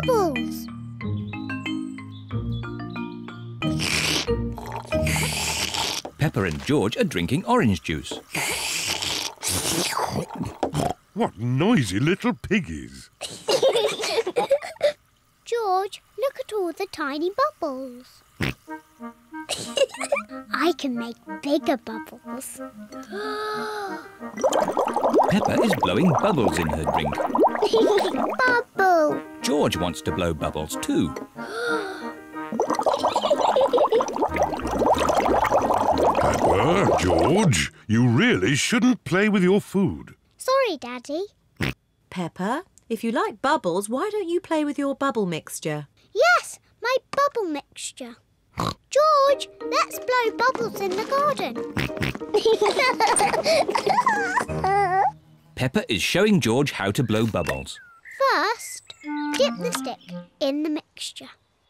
bubbles. Peppa and George are drinking orange juice. What noisy little piggies. George, look at all the tiny bubbles. I can make bigger bubbles. Peppa is blowing bubbles in her drink. Bubble. George wants to blow bubbles too. Peppa, George, you really shouldn't play with your food. Sorry, Daddy. Peppa, if you like bubbles, why don't you play with your bubble mixture? Yes, my bubble mixture. George, let's blow bubbles in the garden. Peppa is showing George how to blow bubbles. First, dip the stick in the mixture.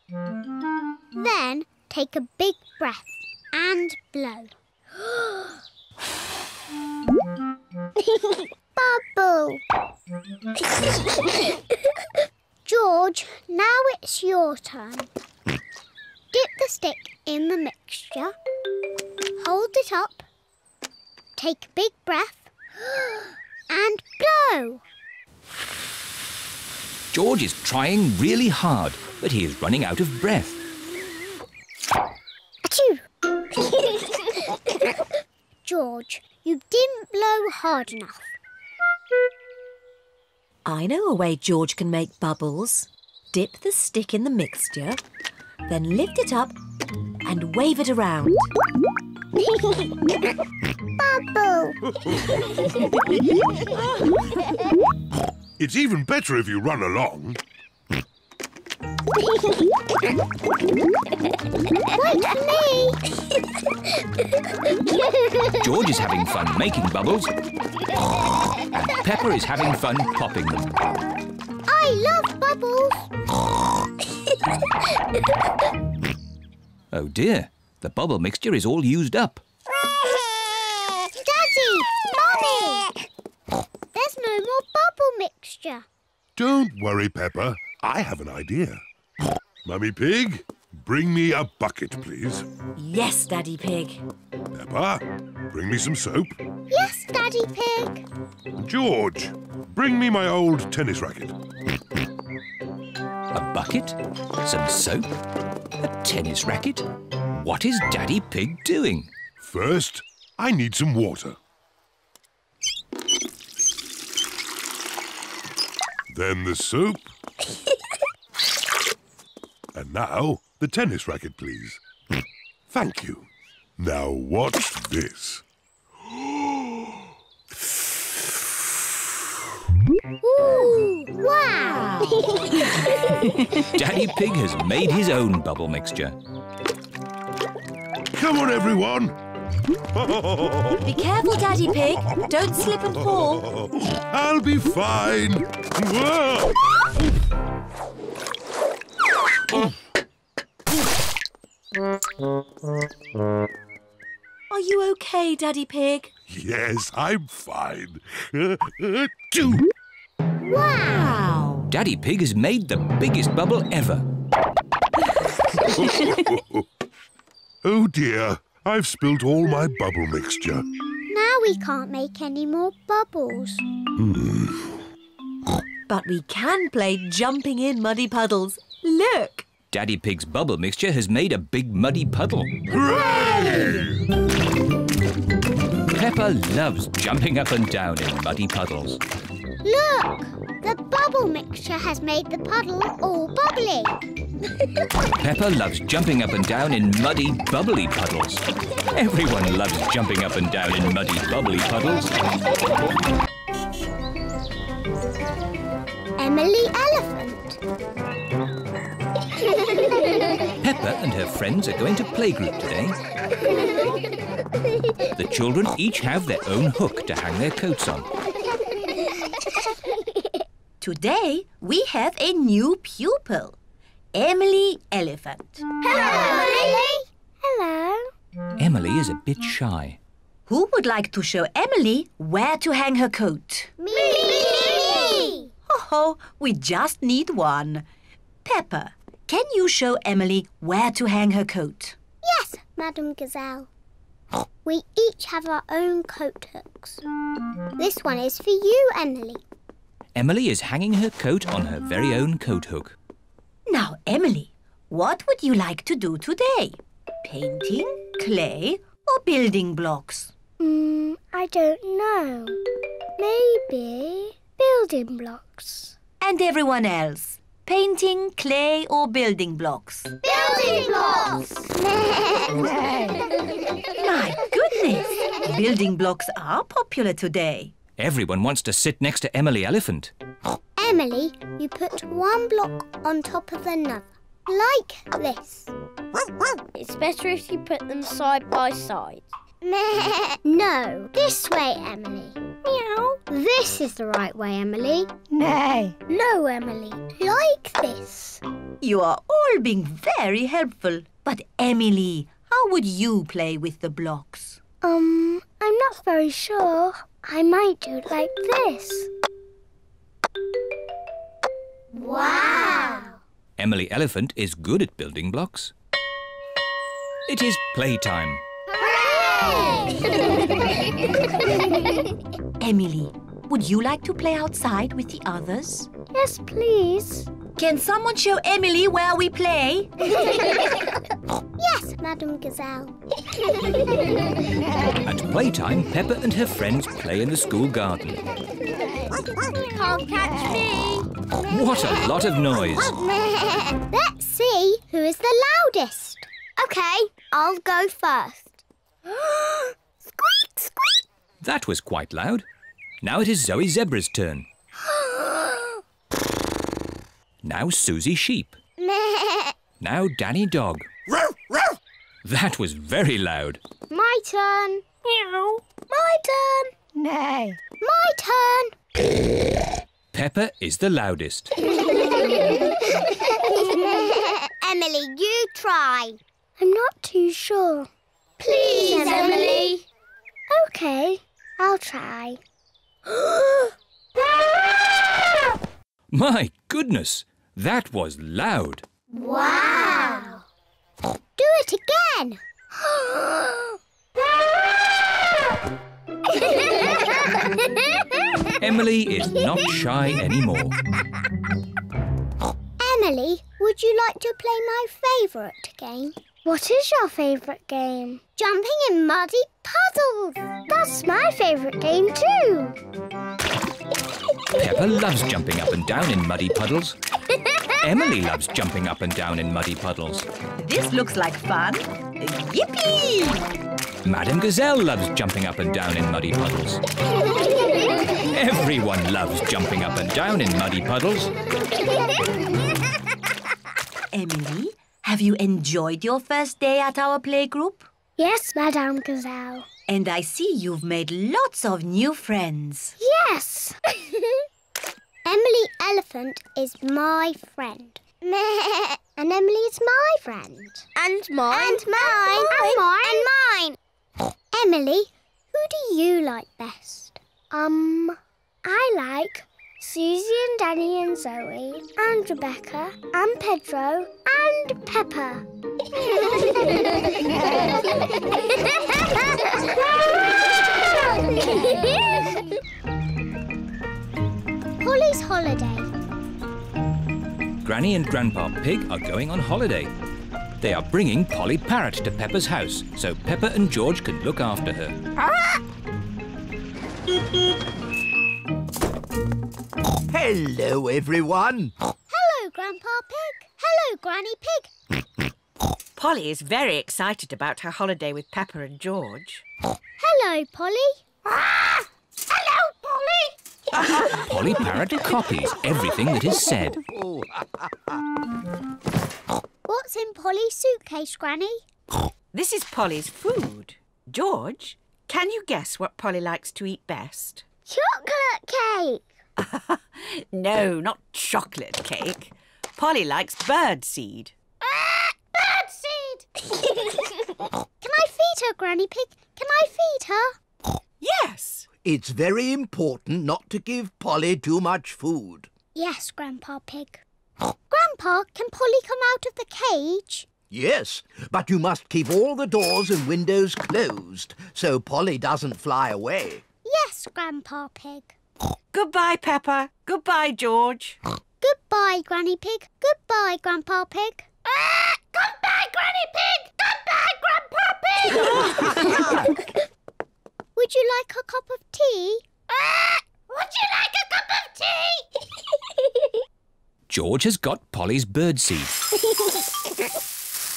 Then, take a big breath and blow. Bubble. George, now it's your turn. Dip the stick in the mixture. Hold it up. Take a big breath and blow. George is trying really hard, but he is running out of breath. Achoo! George, you didn't blow hard enough. I know a way George can make bubbles. Dip the stick in the mixture, then lift it up and wave it around. Bubble! It's even better if you run along. Wait for me! George is having fun making bubbles, and Peppa is having fun popping them. I love bubbles! Oh dear, the bubble mixture is all used up. Daddy! Mummy! There's no more bubble mixture. Don't worry, Peppa. I have an idea. Mummy Pig, bring me a bucket, please. Yes, Daddy Pig. Peppa, bring me some soap. Yes, Daddy Pig. George, bring me my old tennis racket. A bucket, some soap, a tennis racket. What is Daddy Pig doing? First, I need some water. Then the soap. And now, the tennis racket, please. Thank you. Now watch this. Ooh, wow! Daddy Pig has made his own bubble mixture. Come on, everyone. Be careful, Daddy Pig. Don't slip and fall. I'll be fine. Whoa. Are you okay, Daddy Pig? Yes, I'm fine. Wow! Daddy Pig has made the biggest bubble ever. Oh dear, I've spilt all my bubble mixture. Now we can't make any more bubbles. But we can play jumping in muddy puddles. Look! Daddy Pig's bubble mixture has made a big muddy puddle. Hooray! Peppa loves jumping up and down in muddy puddles. Look! The bubble mixture has made the puddle all bubbly. Peppa loves jumping up and down in muddy, bubbly puddles. Everyone loves jumping up and down in muddy, bubbly puddles. Emily Elephant. Peppa and her friends are going to playgroup today. The children each have their own hook to hang their coats on. Today we have a new pupil, Emily Elephant. Hello, Emily. Hello. Emily is a bit shy. Who would like to show Emily where to hang her coat? Me! Oh, we just need one. Peppa, can you show Emily where to hang her coat? Yes, Madam Gazelle. We each have our own coat hooks. This one is for you, Emily. Emily is hanging her coat on her very own coat hook. Now, Emily, what would you like to do today? Painting, clay, or building blocks? I don't know. Maybe building blocks. And everyone else? Painting, clay, or building blocks? Building blocks! My goodness! Building blocks are popular today. Everyone wants to sit next to Emily Elephant. Emily, you put one block on top of another, like this. It's better if you put them side by side. No, this way, Emily. Meow. This is the right way, Emily. No, Emily, like this. You are all being very helpful. But Emily, how would you play with the blocks? I'm not very sure. I might do it like this. Wow! Emily Elephant is good at building blocks. It is playtime. Emily, would you like to play outside with the others? Yes, please. Can someone show Emily where we play? Yes, Madam Gazelle. At playtime, Peppa and her friends play in the school garden. Can't catch me. What a lot of noise! Let's see who is the loudest. OK, I'll go first. Squeak, squeak. That was quite loud. Now it is Zoe Zebra's turn. Now Susie Sheep. Now Danny Dog. That was very loud. My turn. Meow. My turn. No. My turn. Peppa is the loudest. Emily, you try. I'm not too sure. Please, Emily. OK, I'll try. My goodness, that was loud. Wow! Do it again. Emily is not shy anymore. Emily, would you like to play my favourite game? What is your favourite game? Jumping in muddy puddles. That's my favourite game too. Peppa loves jumping up and down in muddy puddles. Emily loves jumping up and down in muddy puddles. This looks like fun. Yippee! Madam Gazelle loves jumping up and down in muddy puddles. Everyone loves jumping up and down in muddy puddles. Emily, have you enjoyed your first day at our playgroup? Yes, Madame Gazelle. And I see you've made lots of new friends. Yes. Emily Elephant is my friend. And Emily is my friend. And mine. And mine. And mine. And mine. Emily, who do you like best? I like Susie and Danny and Zoe and Rebecca and Pedro and Peppa. Polly's holiday. Granny and Grandpa Pig are going on holiday. They are bringing Polly Parrot to Peppa's house so Peppa and George can look after her. Hello, everyone. Hello, Grandpa Pig. Hello, Granny Pig. Polly is very excited about her holiday with Peppa and George. Hello, Polly. Hello, Polly. Polly Parrot copies everything that is said. What's in Polly's suitcase, Granny? This is Polly's food. George, can you guess what Polly likes to eat best? Chocolate cake. No, not chocolate cake. Polly likes birdseed. Birdseed. Can I feed her, Granny Pig? Can I feed her? Yes. It's very important not to give Polly too much food. Yes, Grandpa Pig. Grandpa, can Polly come out of the cage? Yes, but you must keep all the doors and windows closed so Polly doesn't fly away. Yes, Grandpa Pig. Goodbye, Peppa. Goodbye, George. Goodbye, Granny Pig. Goodbye, Grandpa Pig. Goodbye, Granny Pig. Goodbye, Grandpa Pig. Would you like a cup of tea? Would you like a cup of tea? George has got Polly's birdseed.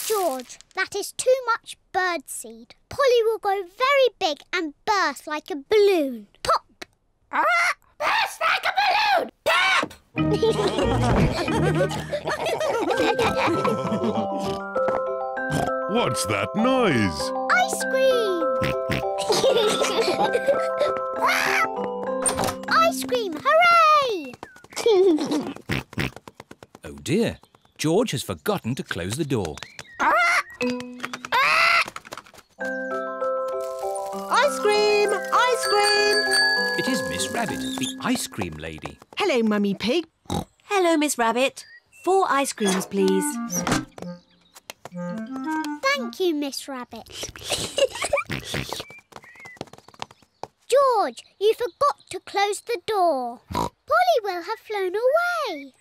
George, that is too much birdseed. Polly will go very big and burst like a balloon. Pop! Burst like a balloon! Pop! What's that noise? Ice cream! Ice cream, hooray! Oh dear, George has forgotten to close the door. Ice cream! Ice cream! It is Miss Rabbit, the ice cream lady. Hello, Mummy Pig. Hello, Miss Rabbit. 4 ice creams, please. Thank you, Miss Rabbit. George, you forgot to close the door. Polly will have flown away.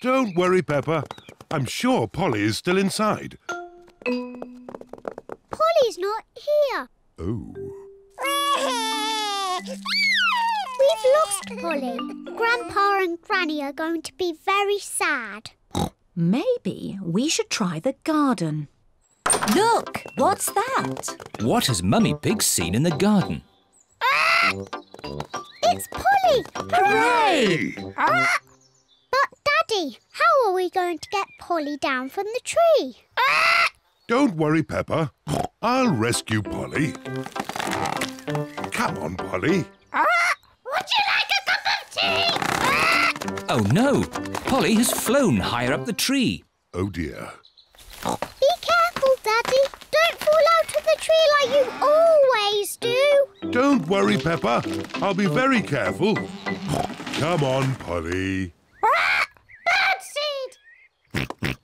Don't worry, Peppa. I'm sure Polly is still inside. Polly's not here. Oh. We've lost Polly. Grandpa and Granny are going to be very sad. Maybe we should try the garden. Look, what's that? What has Mummy Pig seen in the garden? It's Polly! Hooray! But, Daddy, how are we going to get Polly down from the tree? Don't worry, Peppa. I'll rescue Polly. Come on, Polly. Would you like a cup of tea? Oh no, Polly has flown higher up the tree. Oh dear. Be careful, Daddy. Don't fall out of the tree like you always do. Don't worry, Peppa. I'll be very careful. Come on, Polly. Birdseed!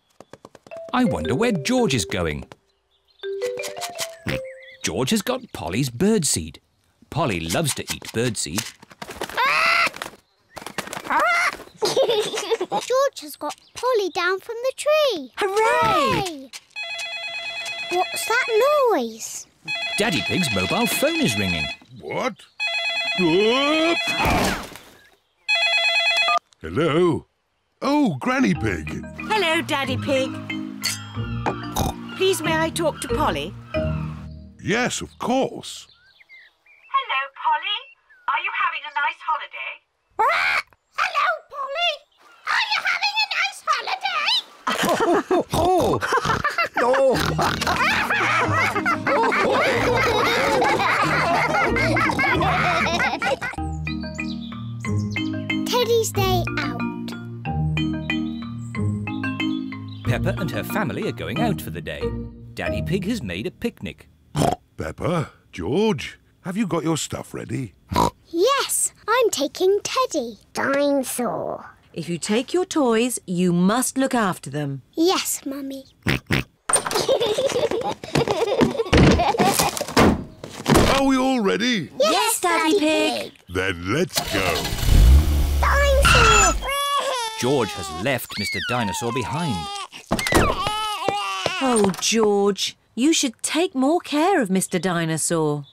I wonder where George is going. George has got Polly's birdseed. Polly loves to eat birdseed. George has got Polly down from the tree. Hooray! What's that noise? Daddy Pig's mobile phone is ringing. What? Whoop! Hello? Oh, Granny Pig. Hello, Daddy Pig. Please, may I talk to Polly? Yes, of course. Hello, Polly. Are you having a nice holiday? Hello, Polly. Are you having a nice holiday? Oh! Teddy's day out. Peppa and her family are going out for the day. Daddy Pig has made a picnic. Peppa, George, have you got your stuff ready? Yes, I'm taking Teddy. Dinosaur. If you take your toys, you must look after them. Yes, Mummy. Are we all ready? Yes, Daddy Pig. Then let's go. Dinosaur! George has left Mr. Dinosaur behind. Oh, George, you should take more care of Mr. Dinosaur.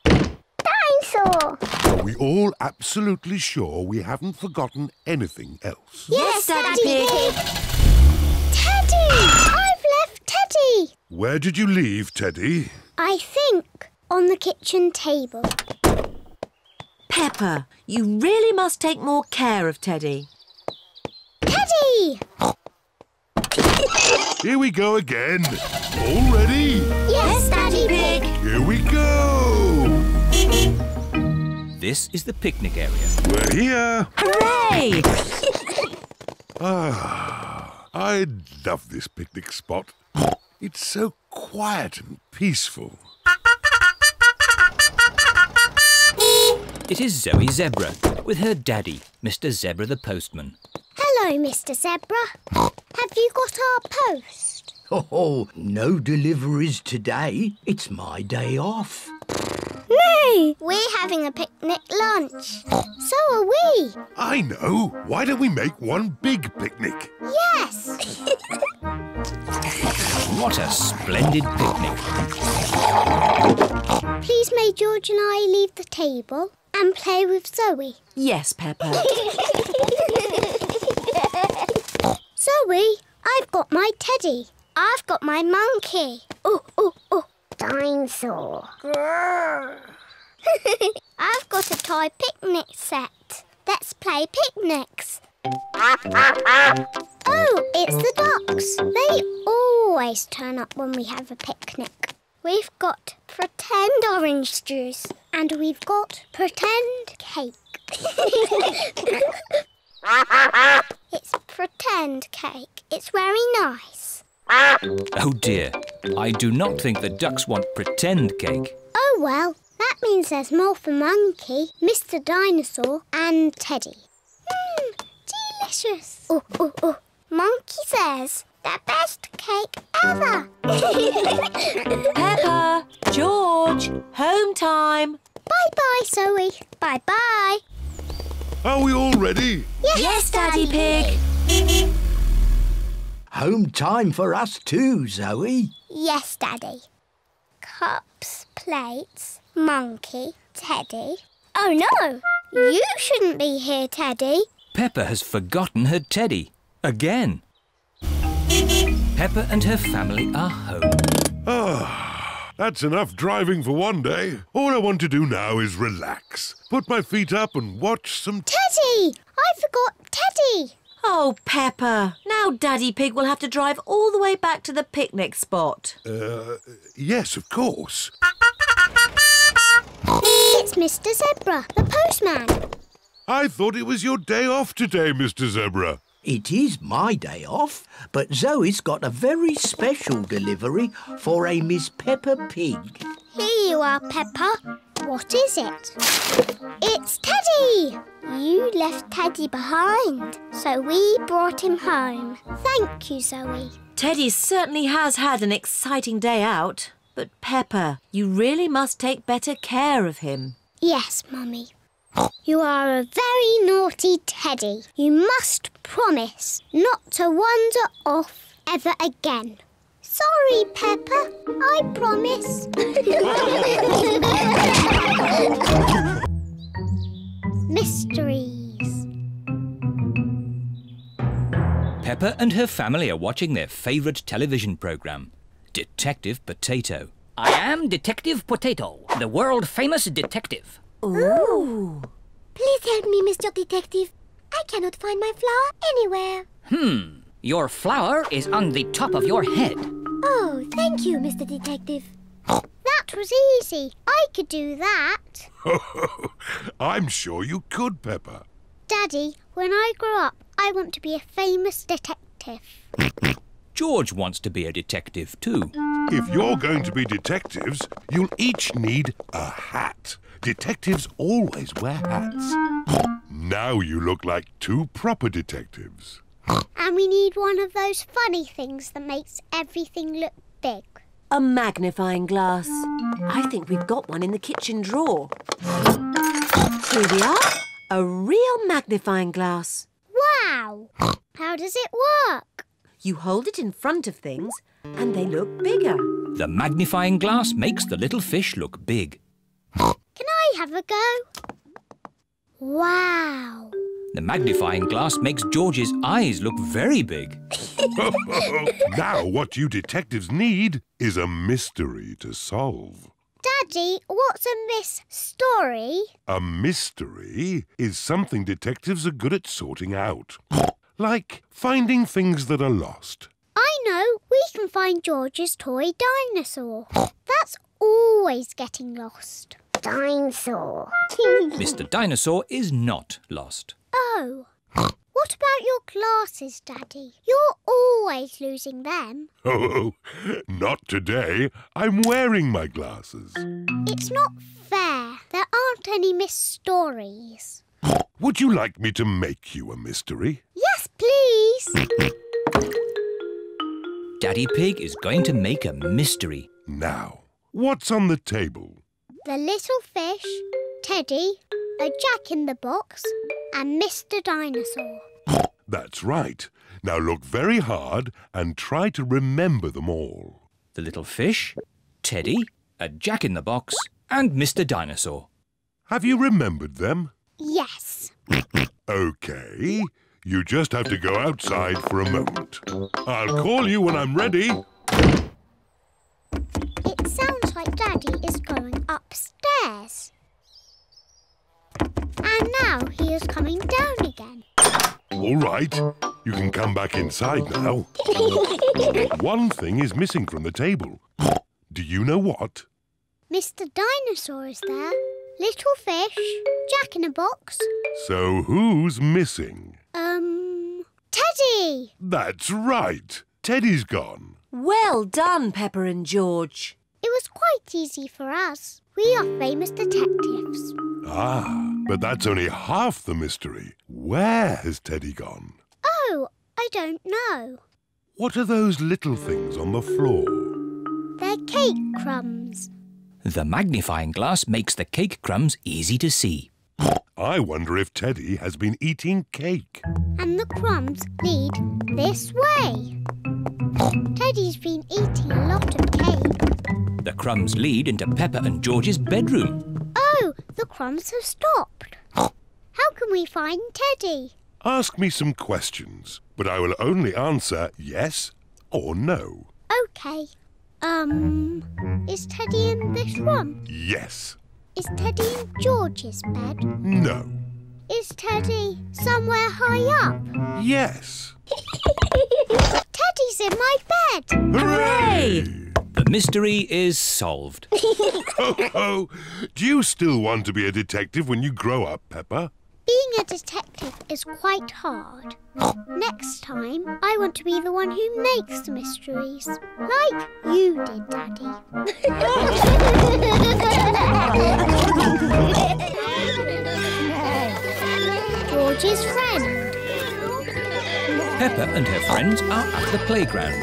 Dinosaur! Are we all absolutely sure we haven't forgotten anything else? Yes, Daddy Pig. Teddy! I've left Teddy. Where did you leave Teddy? I think on the kitchen table. Peppa, you really must take more care of Teddy. Teddy! Here we go again. All ready? Yes, Daddy Pig. Here we go. This is the picnic area. We're here. Hooray! I love this picnic spot. It's so quiet and peaceful. It is Zoe Zebra with her daddy, Mr. Zebra the postman. Hello, Hello, Mr. Zebra. Have you got our post? Oh, no deliveries today. It's my day off. No! We're having a picnic lunch. So are we. I know. Why don't we make one big picnic? Yes. What a splendid picnic. Please may George and I leave the table and play with Zoe. Yes, Peppa. Zoe, I've got my teddy. I've got my monkey. Oh. Dinosaur. I've got a toy picnic set. Let's play picnics. Oh, it's the ducks. They always turn up when we have a picnic. We've got pretend orange juice and we've got pretend cake. It's pretend cake. It's very nice. Oh dear, I do not think the ducks want pretend cake. Oh well, that means there's more for Monkey, Mr. Dinosaur and Teddy. Delicious. Oh. Monkey says the best cake ever. Peppa, George, home time. Bye-bye, Zoe. Bye-bye. Are we all ready? Yes, Daddy Pig. Home time for us too, Zoe. Yes, Daddy. Cups, plates, Monkey, Teddy. Oh, no. You shouldn't be here, Teddy. Peppa has forgotten her teddy. Again. Peppa and her family are home. That's enough driving for one day. All I want to do now is relax. Put my feet up and watch some... Teddy! I forgot Teddy. Oh, Peppa. Now Daddy Pig will have to drive all the way back to the picnic spot. Yes, of course. It's Mr. Zebra, the postman. I thought it was your day off today, Mr. Zebra. It is my day off, but Zoe's got a very special delivery for a Miss Peppa Pig. Here you are, Peppa. What is it? It's Teddy! You left Teddy behind, so we brought him home. Thank you, Zoe. Teddy certainly has had an exciting day out. But Peppa, you really must take better care of him. Yes, Mummy. You are a very naughty Teddy. You must promise not to wander off ever again. Sorry, Peppa. I promise. Mysteries. Peppa and her family are watching their favourite television programme, Detective Potato. I am Detective Potato, the world-famous detective. Ooh. Please help me, Mr. Detective. I cannot find my flower anywhere. Your flower is on the top of your head. Oh, thank you, Mr. Detective. That was easy. I could do that. I'm sure you could, Peppa. Daddy, when I grow up, I want to be a famous detective. George wants to be a detective too. If you're going to be detectives, you'll each need a hat. Detectives always wear hats. Now you look like two proper detectives. And we need one of those funny things that makes everything look big. A magnifying glass. I think we've got one in the kitchen drawer. Here we are. A real magnifying glass. Wow! How does it work? You hold it in front of things and they look bigger. The magnifying glass makes the little fish look big. Can I have a go? Wow! The magnifying glass makes George's eyes look very big. Now what you detectives need is a mystery to solve. Daddy, what's a mystery? A mystery is something detectives are good at sorting out. Like finding things that are lost. I know. We can find George's toy dinosaur. That's always getting lost. Dinosaur. Mr. Dinosaur is not lost. Oh. What about your glasses, Daddy? You're always losing them. Oh, not today. I'm wearing my glasses. It's not fair. There aren't any mysteries. Would you like me to make you a mystery? Yes, Yes, please. Daddy Pig is going to make a mystery. Now, what's on the table? The little fish, Teddy, a jack-in-the-box and Mr. Dinosaur. That's right. Now look very hard and try to remember them all. The little fish, Teddy, a jack-in-the-box and Mr. Dinosaur. Have you remembered them? Yes. OK. You just have to go outside for a moment. I'll call you when I'm ready. It sounds like Daddy is going upstairs. And now he is coming down again. All right. You can come back inside now. One thing is missing from the table. Do you know what? Mr. Dinosaur is there. Little fish, jack-in-a-box. So who's missing? Teddy! That's right. Teddy's gone. Well done, Peppa and George. It was quite easy for us. We are famous detectives. Ah, but that's only half the mystery. Where has Teddy gone? Oh, I don't know. What are those little things on the floor? They're cake crumbs. The magnifying glass makes the cake crumbs easy to see. I wonder if Teddy has been eating cake. And the crumbs lead this way. Teddy's been eating a lot of cake. The crumbs lead into Peppa and George's bedroom. Oh, the crumbs have stopped. How can we find Teddy? Ask me some questions, but I will only answer yes or no. OK. Is Teddy in this room? Yes. Is Teddy in George's bed? No. Is Teddy somewhere high up? Yes. Teddy's in my bed! Hooray! The mystery is solved. Ho, ho! Do you still want to be a detective when you grow up, Peppa? Being a detective is quite hard. Next time, I want to be the one who makes the mysteries. Like you did, Daddy. George's friend. Peppa and her friends are at the playground.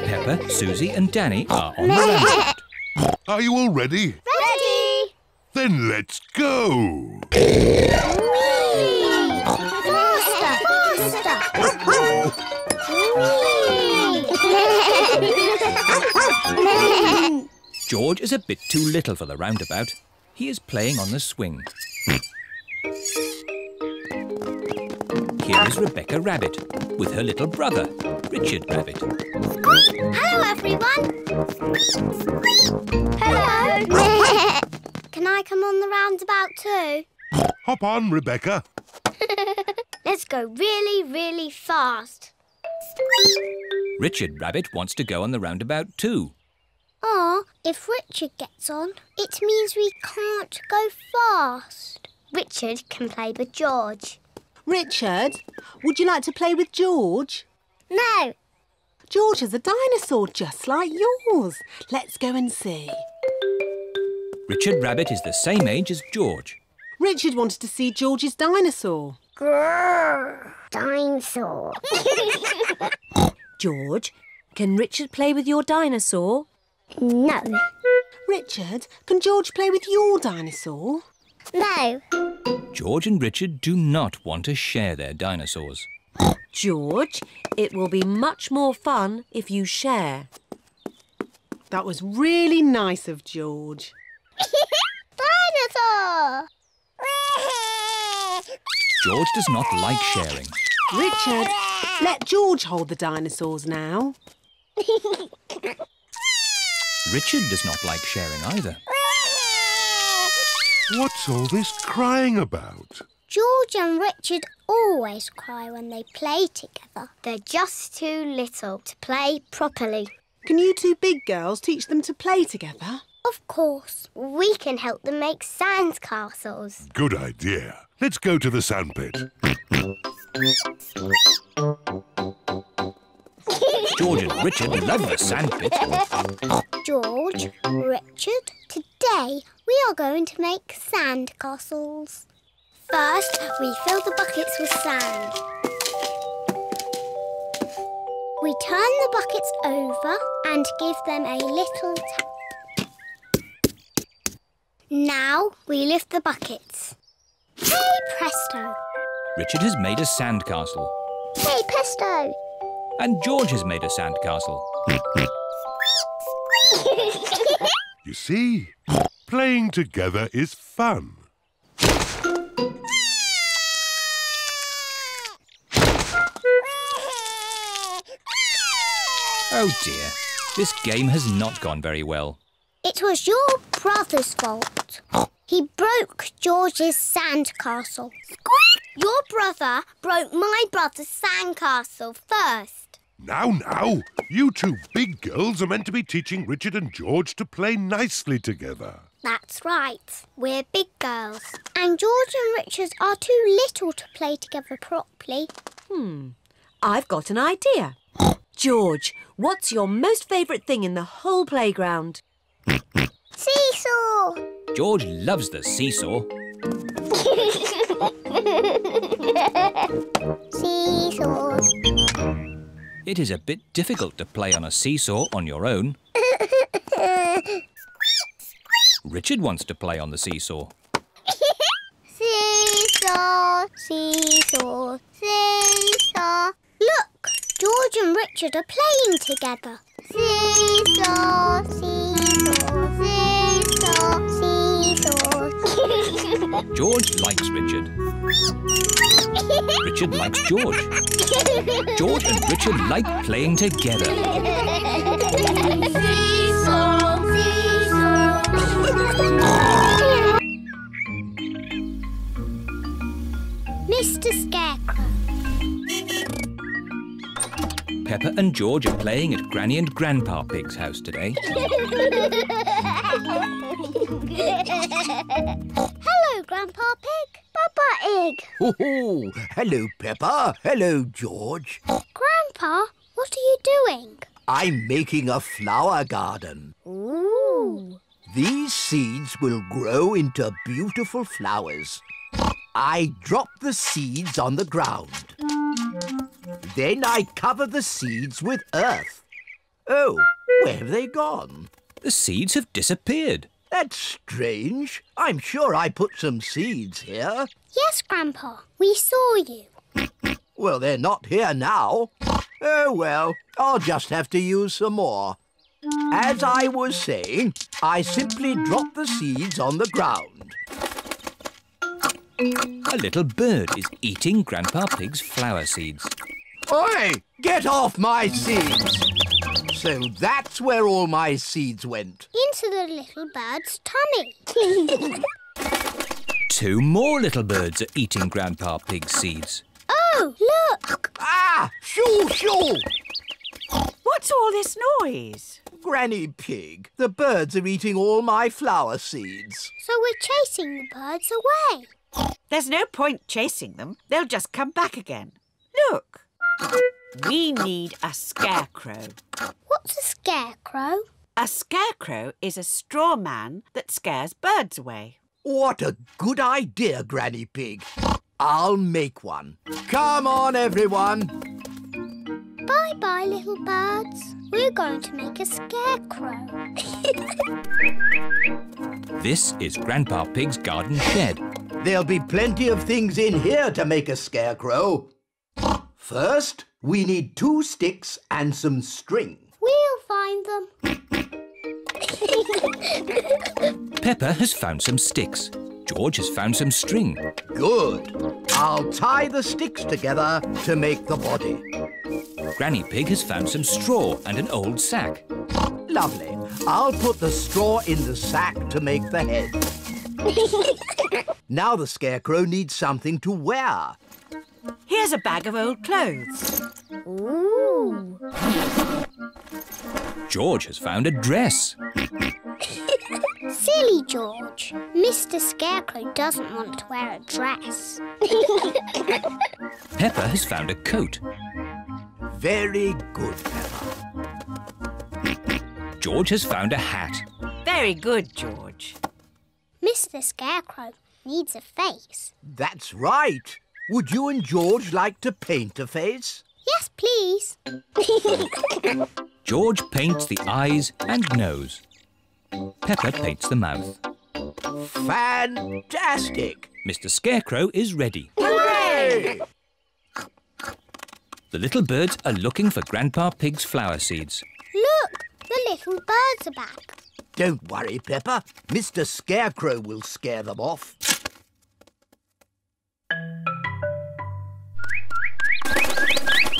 Peppa, Susie and Danny are on the roundabout. Are you all ready? Ready! Then let's go! Faster! Faster! George is a bit too little for the roundabout. He is playing on the swing. Here is Rebecca Rabbit with her little brother, Richard Rabbit. Hello, everyone. Hello. Can I come on the roundabout too? Hop on, Rebecca. Let's go really, really fast. Richard Rabbit wants to go on the roundabout too. If Richard gets on, it means we can't go fast. Richard can play with George. Richard, would you like to play with George? No. George is a dinosaur just like yours. Let's go and see. Richard Rabbit is the same age as George. Richard wanted to see George's dinosaur. Grrr, dinosaur. George, can Richard play with your dinosaur? No. Richard, can George play with your dinosaur? No. George and Richard do not want to share their dinosaurs. George, it will be much more fun if you share. That was really nice of George. Dinosaur! George does not like sharing. Richard, let George hold the dinosaurs now. Richard does not like sharing either. What's all this crying about? George and Richard always cry when they play together. They're just too little to play properly. Can you two big girls teach them to play together? Of course. We can help them make sand castles. Good idea. Let's go to the sandpit. George and Richard love the sandpit. George, Richard, today we are going to make sand castles. First, we fill the buckets with sand. turn the buckets over and give them a little tap. Now we lift the buckets. Hey presto! Richard has made a sandcastle. Hey presto! And George has made a sandcastle. You see, playing together is fun. Oh dear, this game has not gone very well. It was your brother's fault. He broke George's sandcastle. Your brother broke my brother's sandcastle first. Now, you two big girls are meant to be teaching Richard and George to play nicely together. That's right. We're big girls. And George and Richard are too little to play together properly. I've got an idea. George, what's your most favourite thing in the whole playground? Seesaw! George loves the seesaw. Seesaws. It is a bit difficult to play on a seesaw on your own. Richard wants to play on the seesaw. Seesaw, seesaw, seesaw. Look, George and Richard are playing together. Seesaw, seesaw, seesaw, seesaw. George likes Richard. Richard likes George. George and Richard like playing together. Seesaw, seesaw. Mr. Scarecrow. Peppa and George are playing at Granny and Grandpa Pig's house today. Hello, Grandpa Pig. Peppa Egg. Oh, hello, Peppa. Hello, George. Grandpa, what are you doing? I'm making a flower garden. Ooh. These seeds will grow into beautiful flowers. I drop the seeds on the ground. Then I cover the seeds with earth. Oh, where have they gone? The seeds have disappeared. That's strange. I'm sure I put some seeds here. Yes, Grandpa, we saw you. Well, they're not here now. Oh, well, I'll just have to use some more. As I was saying, I simply drop the seeds on the ground. A little bird is eating Grandpa Pig's flower seeds. Oi! Get off my seeds! So that's where all my seeds went. Into the little bird's tummy. 2 more little birds are eating Grandpa Pig's seeds. Oh, look! Ah! Shoo, shoo! What's all this noise? Granny Pig, the birds are eating all my flower seeds. So we're chasing the birds away. There's no point chasing them. They'll just come back again. Look. We need a scarecrow. What's a scarecrow? A scarecrow is a straw man that scares birds away. What a good idea, Granny Pig. I'll make one. Come on, everyone. Bye-bye, little birds. We're going to make a scarecrow. This is Grandpa Pig's garden shed. There'll be plenty of things in here to make a scarecrow. First, we need 2 sticks and some string. We'll find them. Peppa has found some sticks. George has found some string. Good. I'll tie the sticks together to make the body. Granny Pig has found some straw and an old sack. Lovely. I'll put the straw in the sack to make the head. Now the scarecrow needs something to wear. Here's a bag of old clothes. Ooh. George has found a dress. Silly George. Mr. Scarecrow doesn't want to wear a dress. Peppa has found a coat. Very good, Peppa. George has found a hat. Very good, George. Mr. Scarecrow needs a face. That's right. Would you and George like to paint a face? Yes, please. George paints the eyes and nose. Peppa paints the mouth. Fantastic! Mr. Scarecrow is ready. Hooray! The little birds are looking for Grandpa Pig's flower seeds. Look, the little birds are back. Don't worry, Peppa. Mr. Scarecrow will scare them off.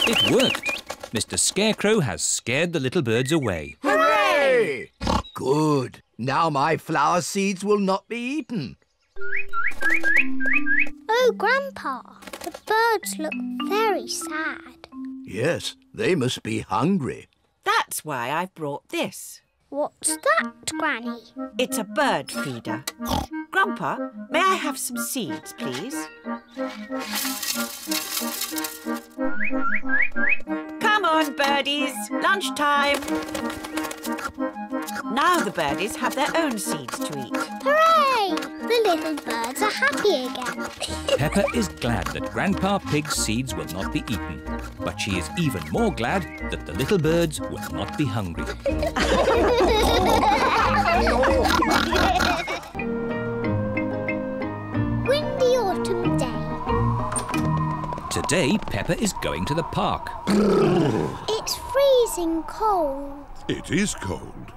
It worked. Mr. Scarecrow has scared the little birds away. Hooray! Good. Now my flower seeds will not be eaten. Oh, Grandpa, the birds look very sad. Yes, they must be hungry. That's why I've brought this. What's that, Granny? It's a bird feeder. Grandpa, may I have some seeds, please? Come on, birdies. Lunchtime. Now the birdies have their own seeds to eat. Hooray! The little birds are happy again. Peppa is glad that Grandpa Pig's seeds will not be eaten. But she is even more glad that the little birds will not be hungry. Windy autumn day. Today, Peppa is going to the park. It's freezing cold. It is cold.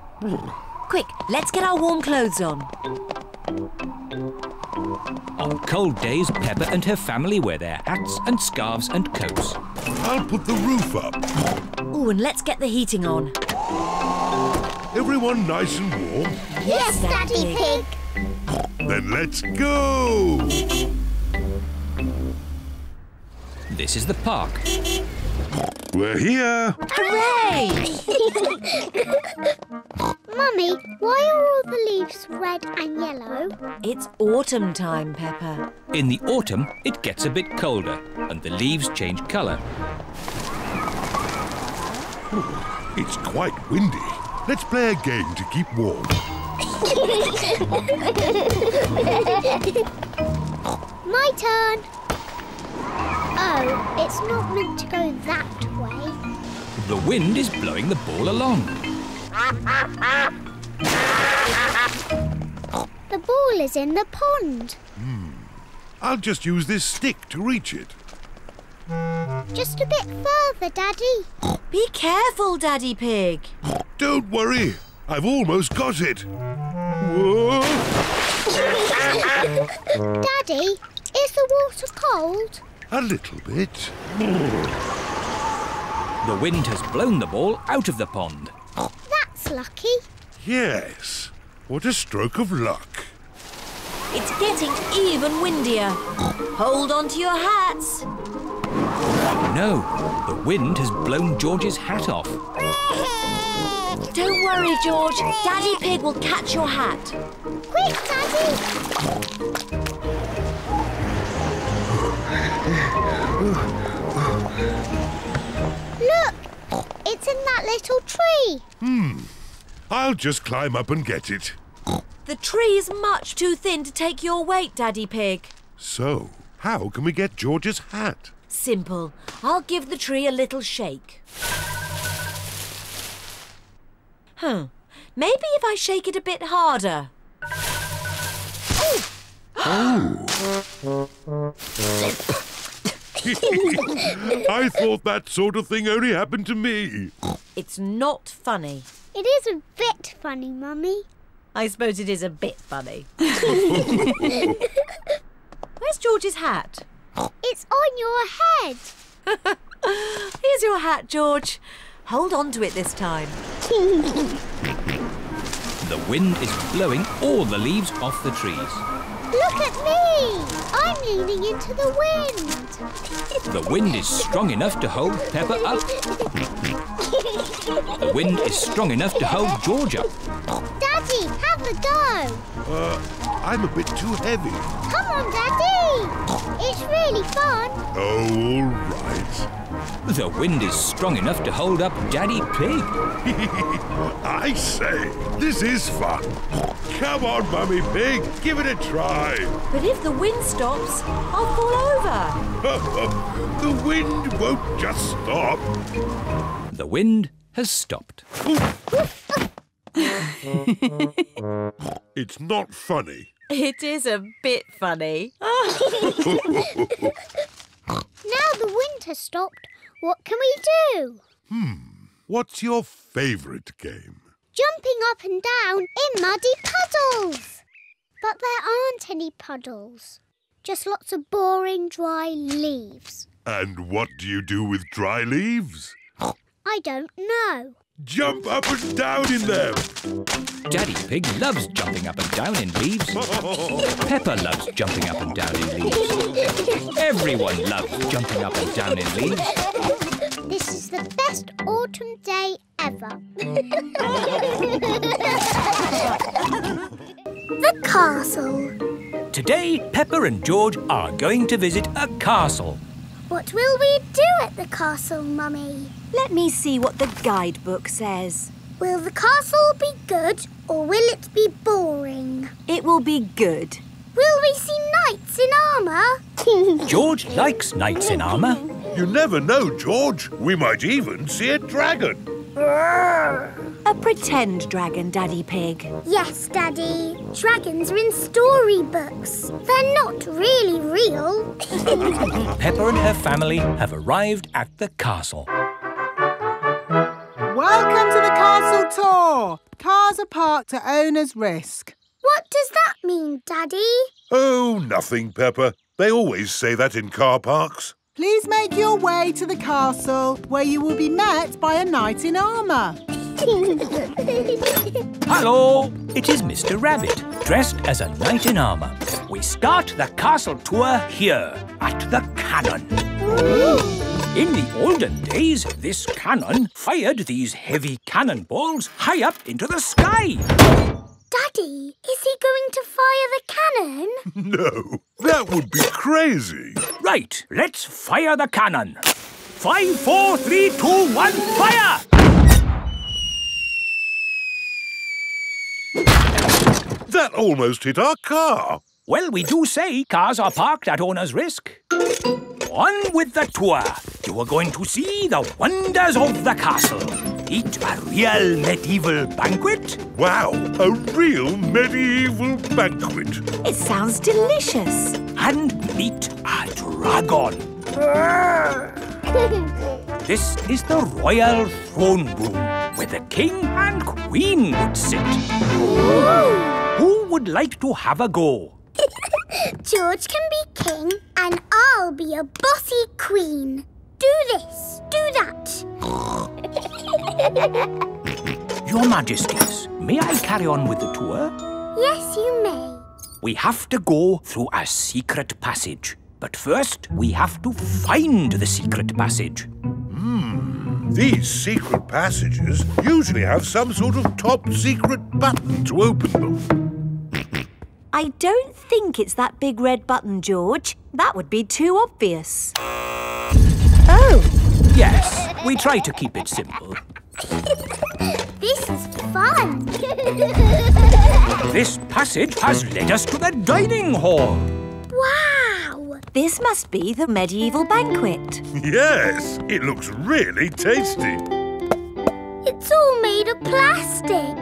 Quick, let's get our warm clothes on. On cold days, Peppa and her family wear their hats and scarves and coats. I'll put the roof up. Oh, and let's get the heating on. Everyone nice and warm? Yes, Daddy Pig. Then let's go! This is the park. We're here. Hooray! Mummy, why are all the leaves red and yellow? It's autumn time, Peppa. In the autumn, it gets a bit colder and the leaves change colour. It's quite windy. Let's play a game to keep warm. My turn. Oh, it's not meant to go that way. The wind is blowing the ball along. The ball is in the pond. I'll just use this stick to reach it. Just a bit further, Daddy. Be careful, Daddy Pig. Don't worry. I've almost got it. Whoa! Daddy, is the water cold? A little bit. The wind has blown the ball out of the pond. That's lucky. Yes. What a stroke of luck. It's getting even windier. Hold on to your hats. No, the wind has blown George's hat off. Don't worry, George. Daddy Pig will catch your hat. Quick, Daddy. Look, it's in that little tree. I'll just climb up and get it. The tree is much too thin to take your weight, Daddy Pig. So, how can we get George's hat? Simple. I'll give the tree a little shake. Maybe if I shake it a bit harder. I thought that sort of thing only happened to me. It's not funny. It is a bit funny, Mummy. I suppose it is a bit funny. Where's George's hat? It's on your head. Here's your hat, George. Hold on to it this time. The wind is blowing all the leaves off the trees. Look at me. I'm leaning into the wind. The wind is strong enough to hold Peppa up. The wind is strong enough to hold George up. Daddy, have a go. I'm a bit too heavy. Come on, Daddy. It's really fun. Oh, all right. The wind is strong enough to hold up Daddy Pig. I say, this is fun. Come on, Mummy Pig, give it a try. But if the wind stops, I'll fall over. The wind won't just stop. The wind has stopped. It's not funny. It is a bit funny. Now the wind has stopped, what can we do? What's your favourite game? Jumping up and down in muddy puddles. But there aren't any puddles. Just lots of boring, dry leaves. And what do you do with dry leaves? I don't know. Jump up and down in them. Daddy Pig loves jumping up and down in leaves. Peppa loves jumping up and down in leaves. Everyone loves jumping up and down in leaves. This is the best autumn day ever. The castle. Today, Peppa and George are going to visit a castle. What will we do at the castle, Mummy? Let me see what the guidebook says. Will the castle be good or will it be boring? It will be good. Will we see knights in armour? George likes knights in armour. You never know, George. We might even see a dragon. A pretend dragon, Daddy Pig. Yes, Daddy. Dragons are in storybooks. They're not really real. Peppa and her family have arrived at the castle. Welcome to the castle tour. Cars are parked at owner's risk. What does that mean, Daddy? Oh, nothing, Peppa. They always say that in car parks. Please make your way to the castle, where you will be met by a knight in armour. Hello! It is Mr. Rabbit, dressed as a knight in armour. We start the castle tour here, at the cannon. In the olden days, this cannon fired these heavy cannonballs high up into the sky. Daddy, is he going to fire the cannon? No, that would be crazy. Right, let's fire the cannon. 5, 4, 3, 2, 1, fire! That almost hit our car. Well, we do say cars are parked at owner's risk. On with the tour. You are going to see the wonders of the castle. Eat a real medieval banquet. Wow, a real medieval banquet. It sounds delicious. And meet a dragon. This is the royal throne room, where the king and queen would sit. Who would like to have a go? George can be king and I'll be a bossy queen. Do this, do that. Your Majesties, may I carry on with the tour? Yes, you may. We have to go through a secret passage. But first, we have to find the secret passage. These secret passages usually have some sort of top secret button to open them. I don't think it's that big red button, George. That would be too obvious. Oh! Yes, we try to keep it simple. This is fun! This passage has led us to the dining hall. Wow! This must be the medieval banquet. Yes, it looks really tasty. It's all made of plastic.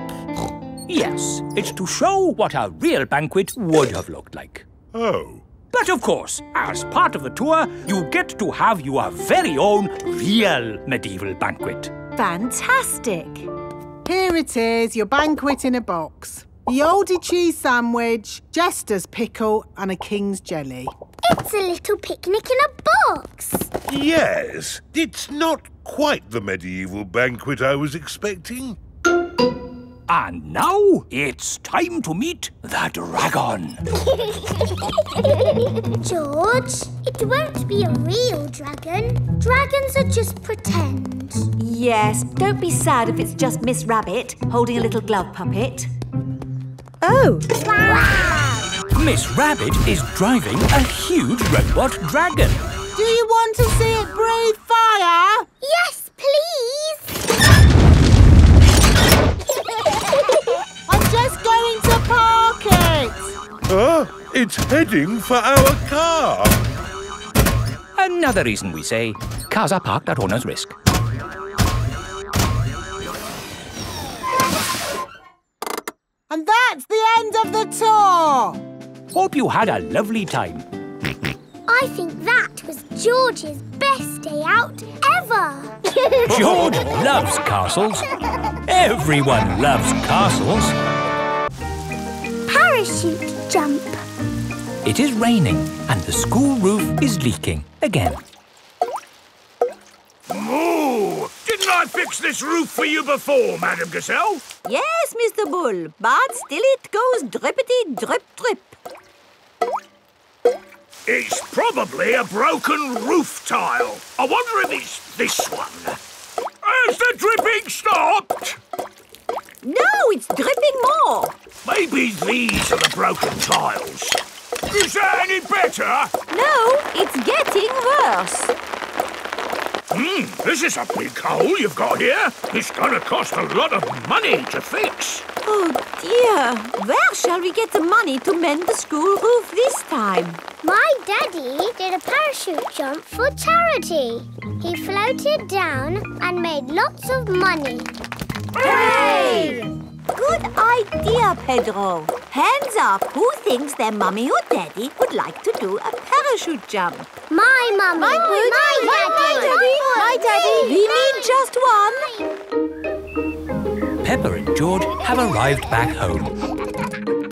Yes, it's to show what a real banquet would have looked like. Oh. But of course, as part of the tour, you get to have your very own real medieval banquet. Fantastic! Here it is, your banquet in a box. The oldie cheese sandwich, jester's pickle and a king's jelly. It's a little picnic in a box. Yes, it's not quite the medieval banquet I was expecting. And now it's time to meet the dragon. George, it won't be a real dragon. Dragons are just pretend. Yes, don't be sad if it's just Miss Rabbit holding a little glove puppet. Oh! Wow! Miss Rabbit is driving a huge robot dragon. Do you want to see it breathe fire? Yes, please! I'm just going to park it. It's heading for our car. Another reason we say cars are parked at owner's risk. And that's the end of the tour. Hope you had a lovely time. I think that was George's best day out ever. George loves castles. Everyone loves castles. Parachute jump. It is raining and the school roof is leaking again. Moo! Didn't I fix this roof for you before, Madam Gazelle? Yes, Mr. Bull, but still it goes drippity drip drip. It's probably a broken roof tile. I wonder if it's this one. Has the dripping stopped? No, it's dripping more. Maybe these are the broken tiles. Is that any better? No, it's getting worse. This is a big hole you've got here. It's going to cost a lot of money to fix. Oh dear, where shall we get the money to mend the school roof this time? My daddy did a parachute jump for charity. He floated down and made lots of money. Hooray! Good idea, Pedro. Hands up, who thinks their mummy or daddy would like to do a parachute jump? My mummy. My daddy. We mean just one. Peppa and George have arrived back home.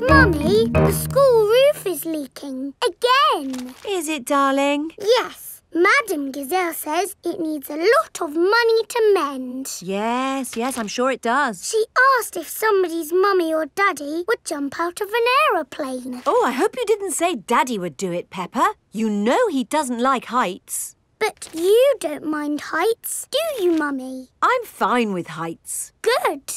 Mummy, the school roof is leaking again. Is it, darling? Yes. Madam Gazelle says it needs a lot of money to mend. Yes, I'm sure it does. She asked if somebody's mummy or daddy would jump out of an aeroplane. Oh, I hope you didn't say Daddy would do it, Peppa. You know he doesn't like heights. But you don't mind heights, do you, Mummy? I'm fine with heights. Good.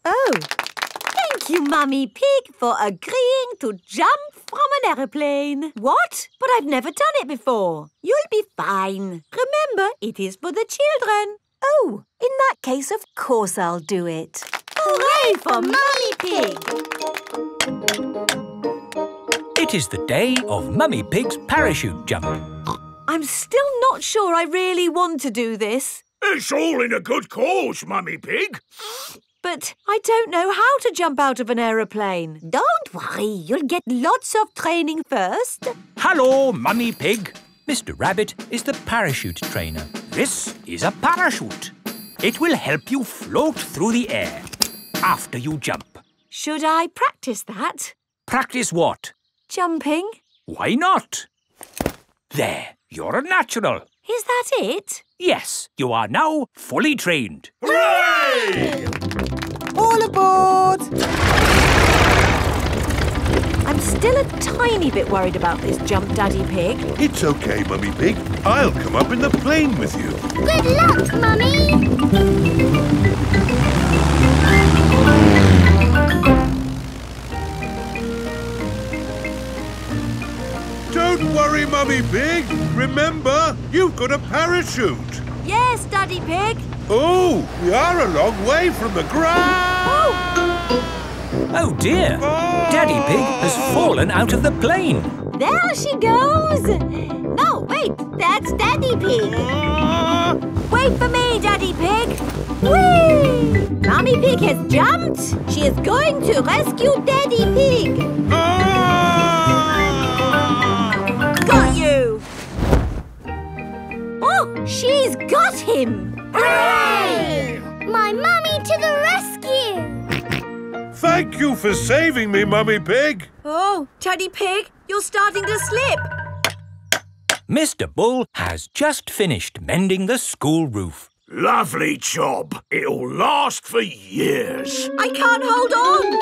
Oh, thank you, Mummy Pig, for agreeing to jump from an aeroplane. What? But I've never done it before. You'll be fine. Remember, it is for the children. Oh, in that case, of course I'll do it. Hooray for Mummy Pig! It is the day of Mummy Pig's parachute jump. I'm still not sure I really want to do this. It's all in a good cause, Mummy Pig. But I don't know how to jump out of an aeroplane. Don't worry, you'll get lots of training first. Hello, Mummy Pig. Mr. Rabbit is the parachute trainer. This is a parachute. It will help you float through the air after you jump. Should I practice that? Practice what? Jumping. Why not? There, you're a natural. Is that it? Yes, you are now fully trained. Hooray! All aboard! I'm still a tiny bit worried about this jump, Daddy Pig. It's okay, Mummy Pig. I'll come up in the plane with you. Good luck, Mummy! Don't worry, Mummy Pig. Remember, you've got a parachute. Yes, Daddy Pig. Oh, we are a long way from the ground. Oh dear, Daddy Pig has fallen out of the plane. There she goes. No, wait, that's Daddy Pig. Wait for me, Daddy Pig. Whee! Mummy Pig has jumped. She is going to rescue Daddy Pig. Got you. Oh, she's got him. Hooray! My mummy to the rescue! Thank you for saving me, Mummy Pig. Oh, Daddy Pig, you're starting to slip. Mr. Bull has just finished mending the school roof. Lovely job. It'll last for years. I can't hold on.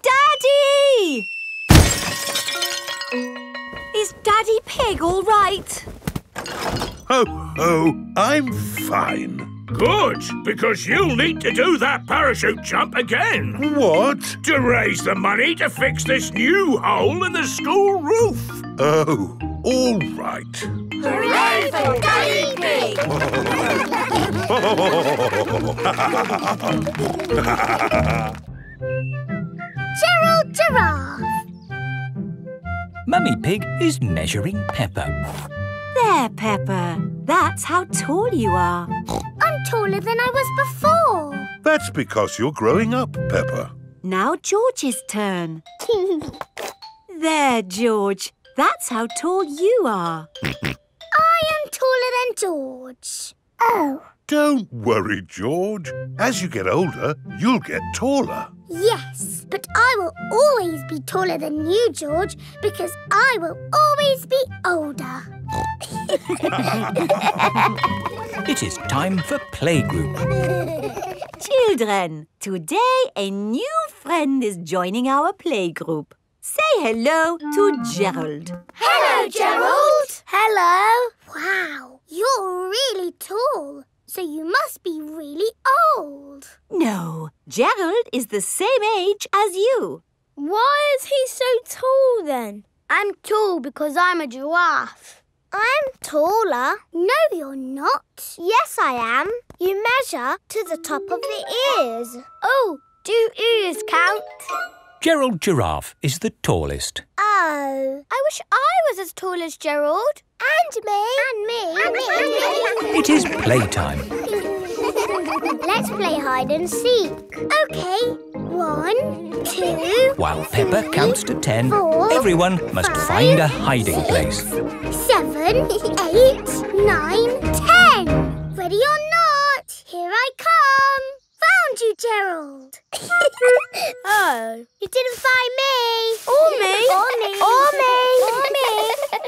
Daddy! Is Daddy Pig all right? Ho, ho, I'm fine. Good, because you'll need to do that parachute jump again. What? To raise the money to fix this new hole in the school roof. Oh, all right. Hooray for Daddy Pig! Gerald Giraffe. Mummy Pig is measuring Peppa. There, Peppa. That's how tall you are. I'm taller than I was before. That's because you're growing up, Peppa. Now George's turn. There, George. That's how tall you are. I am taller than George. Oh. Don't worry, George. As you get older, you'll get taller. Yes, but I will always be taller than you, George, because I will always be older. It is time for playgroup. Children, today a new friend is joining our playgroup. Say hello to Gerald. Hello, Gerald. Hello. Wow, you're really tall. So you must be really old. No, Gerald is the same age as you. Why is he so tall then? I'm tall because I'm a giraffe. I'm taller. No, you're not. Yes, I am. You measure to the top of the ears. Oh, do ears count? Gerald Giraffe is the tallest. Oh. I wish I was as tall as Gerald. And me. And me. And me. It is playtime. Let's play hide and seek. OK. 1, 2... While Peppa counts to 10, 4, everyone must 5, find a hiding 6, place. 7, 8, 9, 10. Ready or not, here I come. Found you, Gerald. Oh. You didn't find me. Or me. Or me. Or me. Or me.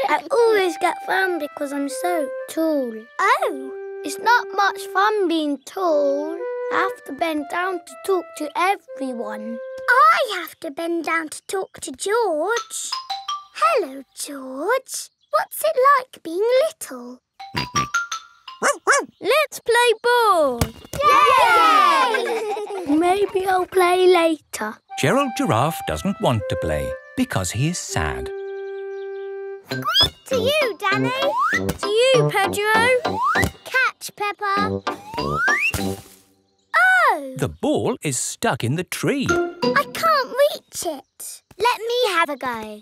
I always get found because I'm so tall. Oh. It's not much fun being tall. I have to bend down to talk to everyone. I have to bend down to talk to George. Hello, George. What's it like being little? Let's play ball. Yay! Maybe I'll play later. Gerald Giraffe doesn't want to play because he is sad. To you, Danny. To you, Pedro. Catch, Peppa. Oh! The ball is stuck in the tree. I can't reach it. Let me have a go.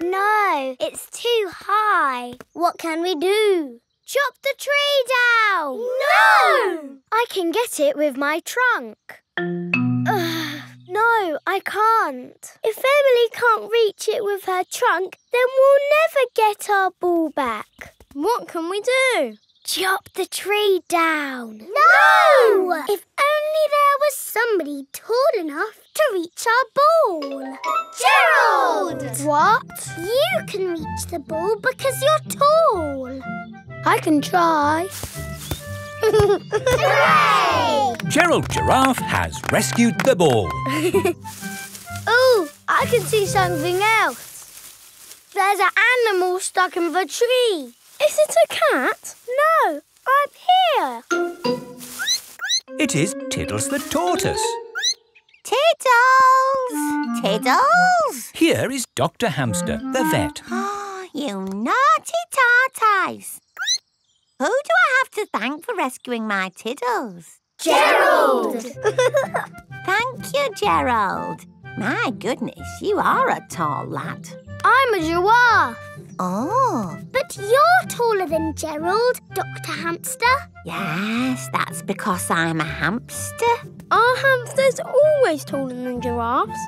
No, it's too high. What can we do? Chop the tree down! No! I can get it with my trunk. No, I can't. If Emily can't reach it with her trunk, then we'll never get our ball back. What can we do? Chop the tree down. No! If only there was somebody tall enough to reach our ball. Gerald! What? You can reach the ball because you're tall. I can try. Hooray! Gerald Giraffe has rescued the ball. Oh, I can see something else. There's an animal stuck in the tree. Is it a cat? No, up here. It is Tiddles the tortoise. Tiddles! Tiddles! Here is Dr. Hamster, the vet. Oh, you naughty tortoise. Who do I have to thank for rescuing my Tiddles? Gerald! Thank you, Gerald. My goodness, you are a tall lad. I'm a giraffe. Oh. But you're taller than Gerald, Dr. Hamster. Yes, that's because I'm a hamster. Are hamsters always taller than giraffes?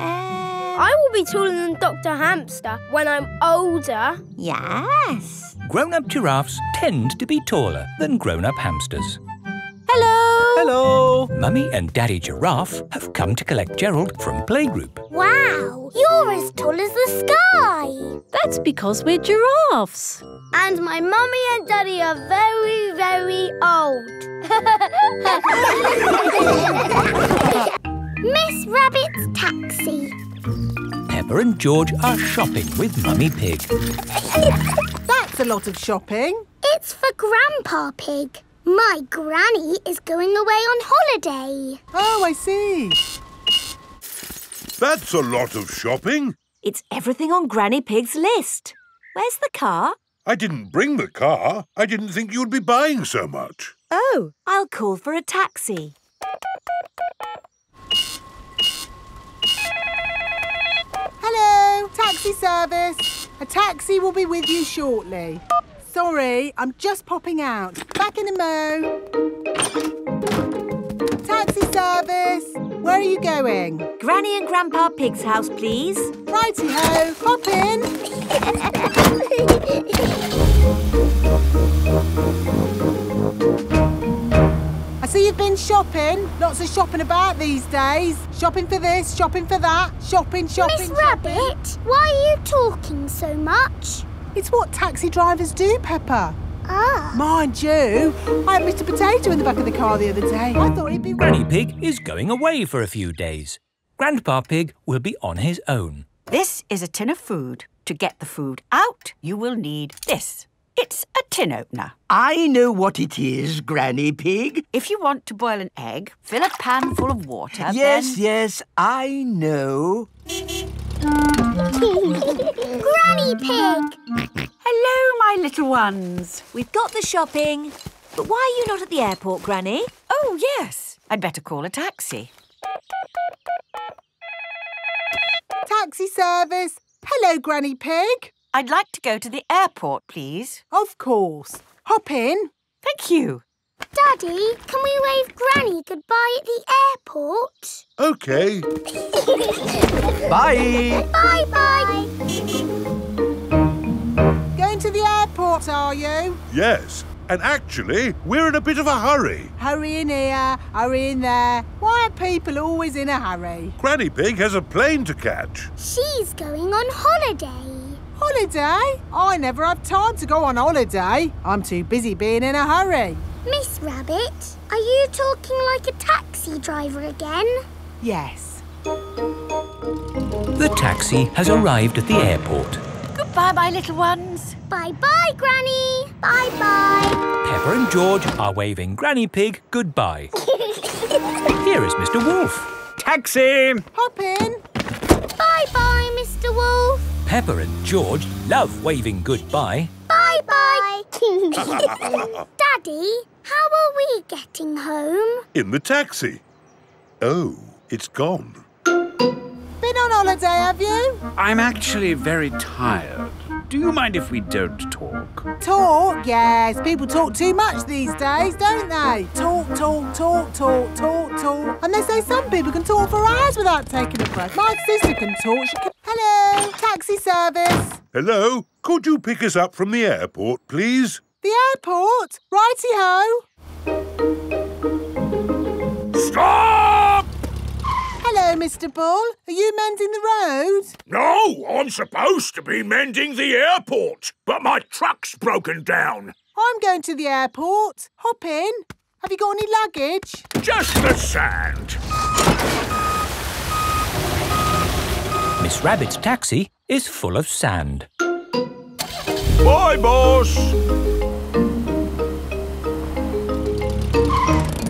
I will be taller than Dr. Hamster when I'm older. Yes. Grown-up giraffes tend to be taller than grown-up hamsters. Hello. Hello. Mummy and Daddy Giraffe have come to collect Gerald from playgroup. Wow, you're as tall as the sky. That's because we're giraffes. And my mummy and daddy are very, very old. Miss Rabbit's taxi. Peppa and George are shopping with Mummy Pig. That's a lot of shopping. It's for Grandpa Pig. My granny is going away on holiday. Oh, I see. That's a lot of shopping. It's everything on Granny Pig's list. Where's the car? I didn't bring the car. I didn't think you'd be buying so much. Oh, I'll call for a taxi. Hello. Righty-ho, taxi service. A taxi will be with you shortly. Sorry, I'm just popping out. Back in a mo. Taxi service. Where are you going? Granny and Grandpa Pig's house, please. Righty-ho, hop in. I see you've been shopping. Lots of shopping about these days. Shopping for this, shopping for that. Shopping. Miss Rabbit, why are you talking so much? It's what taxi drivers do, Peppa. Ah. Mind you, I had Mr. Potato in the back of the car the other day. I thought he'd be... Granny Pig is going away for a few days. Grandpa Pig will be on his own. This is a tin of food. To get the food out, you will need this. It's a tin opener. I know what it is, Granny Pig. If you want to boil an egg, fill a pan full of water, Yes, I know. Granny Pig! Hello, my little ones. We've got the shopping. But why are you not at the airport, Granny? Oh, yes. I'd better call a taxi. Taxi service. Hello, Granny Pig. I'd like to go to the airport, please. Of course. Hop in. Thank you. Daddy, can we wave Granny goodbye at the airport? OK. Bye. Bye-bye. Going to the airport, are you? Yes. And actually, we're in a bit of a hurry. Hurry in here, hurry in there. Why are people always in a hurry? Granny Pig has a plane to catch. She's going on holiday. Holiday? I never have time to go on holiday. I'm too busy being in a hurry. Miss Rabbit, are you talking like a taxi driver again? Yes. The taxi has arrived at the airport. Goodbye, my little ones. Bye-bye, Granny. Bye-bye. Peppa and George are waving Granny Pig goodbye. Here is Mr. Wolf. Taxi! Hop in. Bye-bye, Mr. Wolf. Peppa and George love waving goodbye. Bye-bye. Daddy, how are we getting home? In the taxi. Oh, it's gone. Been on holiday, have you? I'm actually very tired. Do you mind if we don't talk? Talk? Yes. People talk too much these days, don't they? Talk. And they say some people can talk for hours without taking a break. My sister can talk. She can... Hello, taxi service. Hello? Could you pick us up from the airport, please? The airport? Righty-ho. Stop! Hello, Mr. Bull. Are you mending the road? No, I'm supposed to be mending the airport, but my truck's broken down. I'm going to the airport. Hop in. Have you got any luggage? Just the sand. Miss Rabbit's taxi is full of sand. Bye, boss.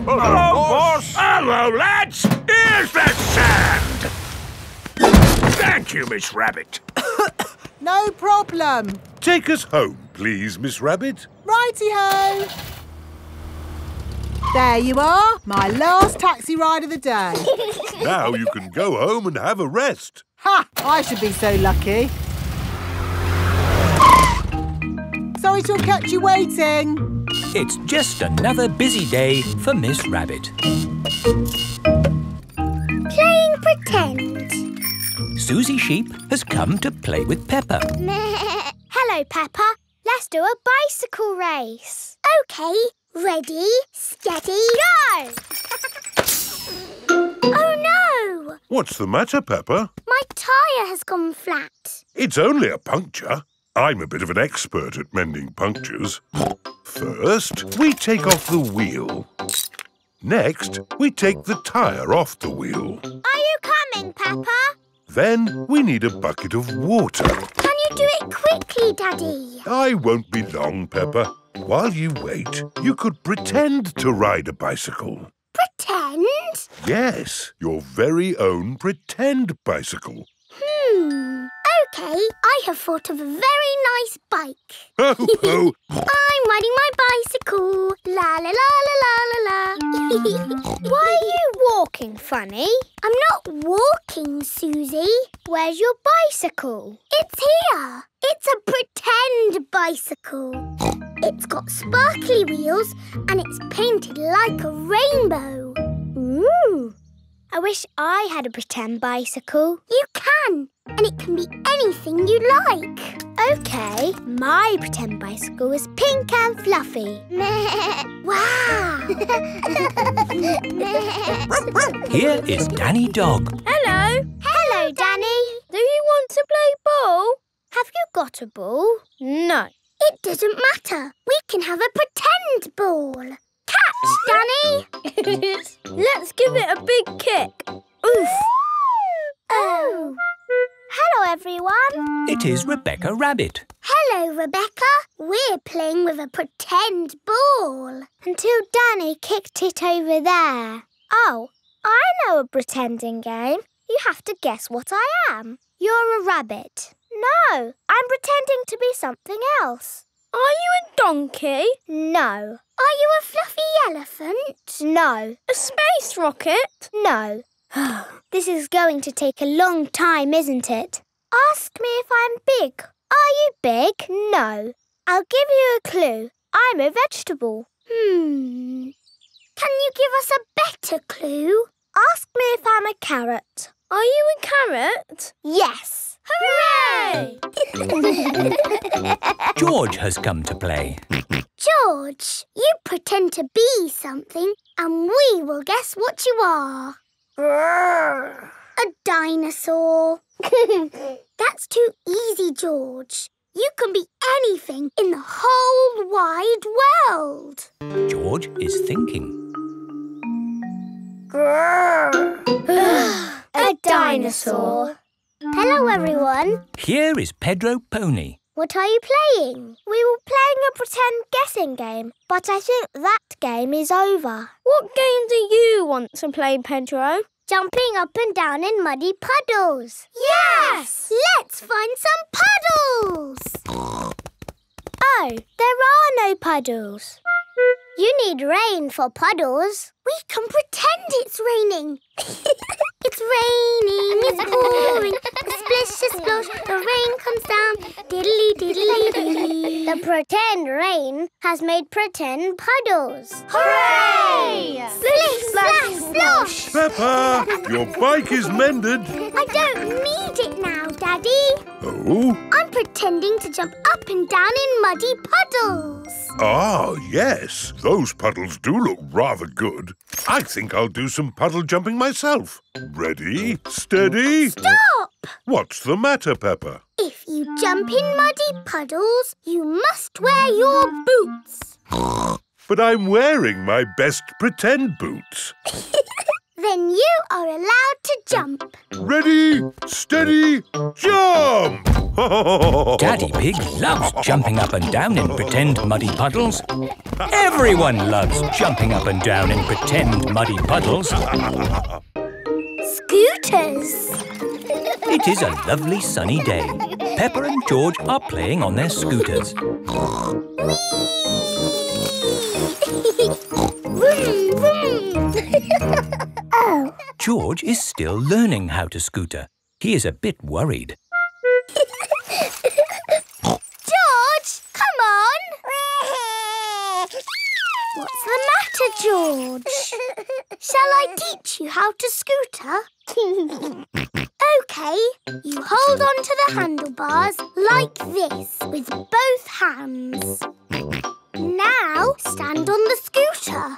Hello, boss. Hello, lads. Here's that sand. Thank you, Miss Rabbit. No problem. Take us home, please, Miss Rabbit. Righty-ho. There you are, my last taxi ride of the day. Now you can go home and have a rest. Ha! I should be so lucky. Sorry to have kept you waiting. It's just another busy day for Miss Rabbit. Playing pretend. Susie Sheep has come to play with Peppa. Hello, Peppa. Let's do a bicycle race. OK, ready, steady, go! Oh, no! What's the matter, Peppa? My tyre has gone flat. It's only a puncture. I'm a bit of an expert at mending punctures. First, we take off the wheel. Next, we take the tyre off the wheel. Are you coming, Peppa? Then we need a bucket of water. Can you do it quickly, Daddy? I won't be long, Peppa. While you wait, you could pretend to ride a bicycle. Pretend? Yes, your very own pretend bicycle. OK, I have thought of a very nice bike. Ho, ho! I'm riding my bicycle. La la la la la la la. Why are you walking funny? I'm not walking, Susie. where's your bicycle? It's here. It's a pretend bicycle. It's got sparkly wheels and it's painted like a rainbow. Ooh! I wish I had a pretend bicycle. You can, and it can be anything you like. OK, my pretend bicycle is pink and fluffy. Wow! Here is Danny Dog. Hello. Hello, Danny. Do you want to play ball? Have you got a ball? No. It doesn't matter. We can have a pretend ball. Catch, Danny! Let's give it a big kick. Oof! Oh! Hello, everyone. It is Rebecca Rabbit. Hello, Rebecca. We're playing with a pretend ball. Until Danny kicked it over there. Oh, I know a pretending game. You have to guess what I am. You're a rabbit. No, I'm pretending to be something else. Are you a donkey? No. Are you a fluffy elephant? No. A space rocket? No. This is going to take a long time, isn't it? Ask me if I'm big. Are you big? No. I'll give you a clue. I'm a vegetable. Can you give us a better clue? Ask me if I'm a carrot. Are you a carrot? Yes. Hooray! George has come to play. George, you pretend to be something and we will guess what you are. A dinosaur. That's too easy, George. You can be anything in the whole wide world. George is thinking. A dinosaur. Hello, everyone. Here is Pedro Pony. What are you playing? We were playing a pretend guessing game, but I think that game is over. What game do you want to play, Pedro? Jumping up and down in muddy puddles. Yes! Let's find some puddles! Oh, there are no puddles. You need rain for puddles. We can pretend it's raining. It's raining, it's pouring, splish, splosh, the rain comes down, diddly, diddly, diddly. The pretend rain has made pretend puddles. Hooray! Splish, splash, splosh! Peppa, your bike is mended. I don't need it now, Daddy. Oh? I'm pretending to jump up and down in muddy puddles. Ah, yes. Those puddles do look rather good. I think I'll do some puddle jumping myself. Ready, steady. Stop! What's the matter, Peppa? If you jump in muddy puddles, you must wear your boots. But I'm wearing my best pretend boots. Then you are allowed to jump. Ready, steady, jump! Daddy Pig loves jumping up and down in pretend muddy puddles. Everyone loves jumping up and down in pretend muddy puddles. Scooters! It is a lovely sunny day. Peppa and George are playing on their scooters. Vroom, vroom. Oh. George is still learning how to scooter. He is a bit worried. George, come on! What's the matter, George? Shall I teach you how to scooter? OK, you hold on to the handlebars like this with both hands. Now stand on the scooter.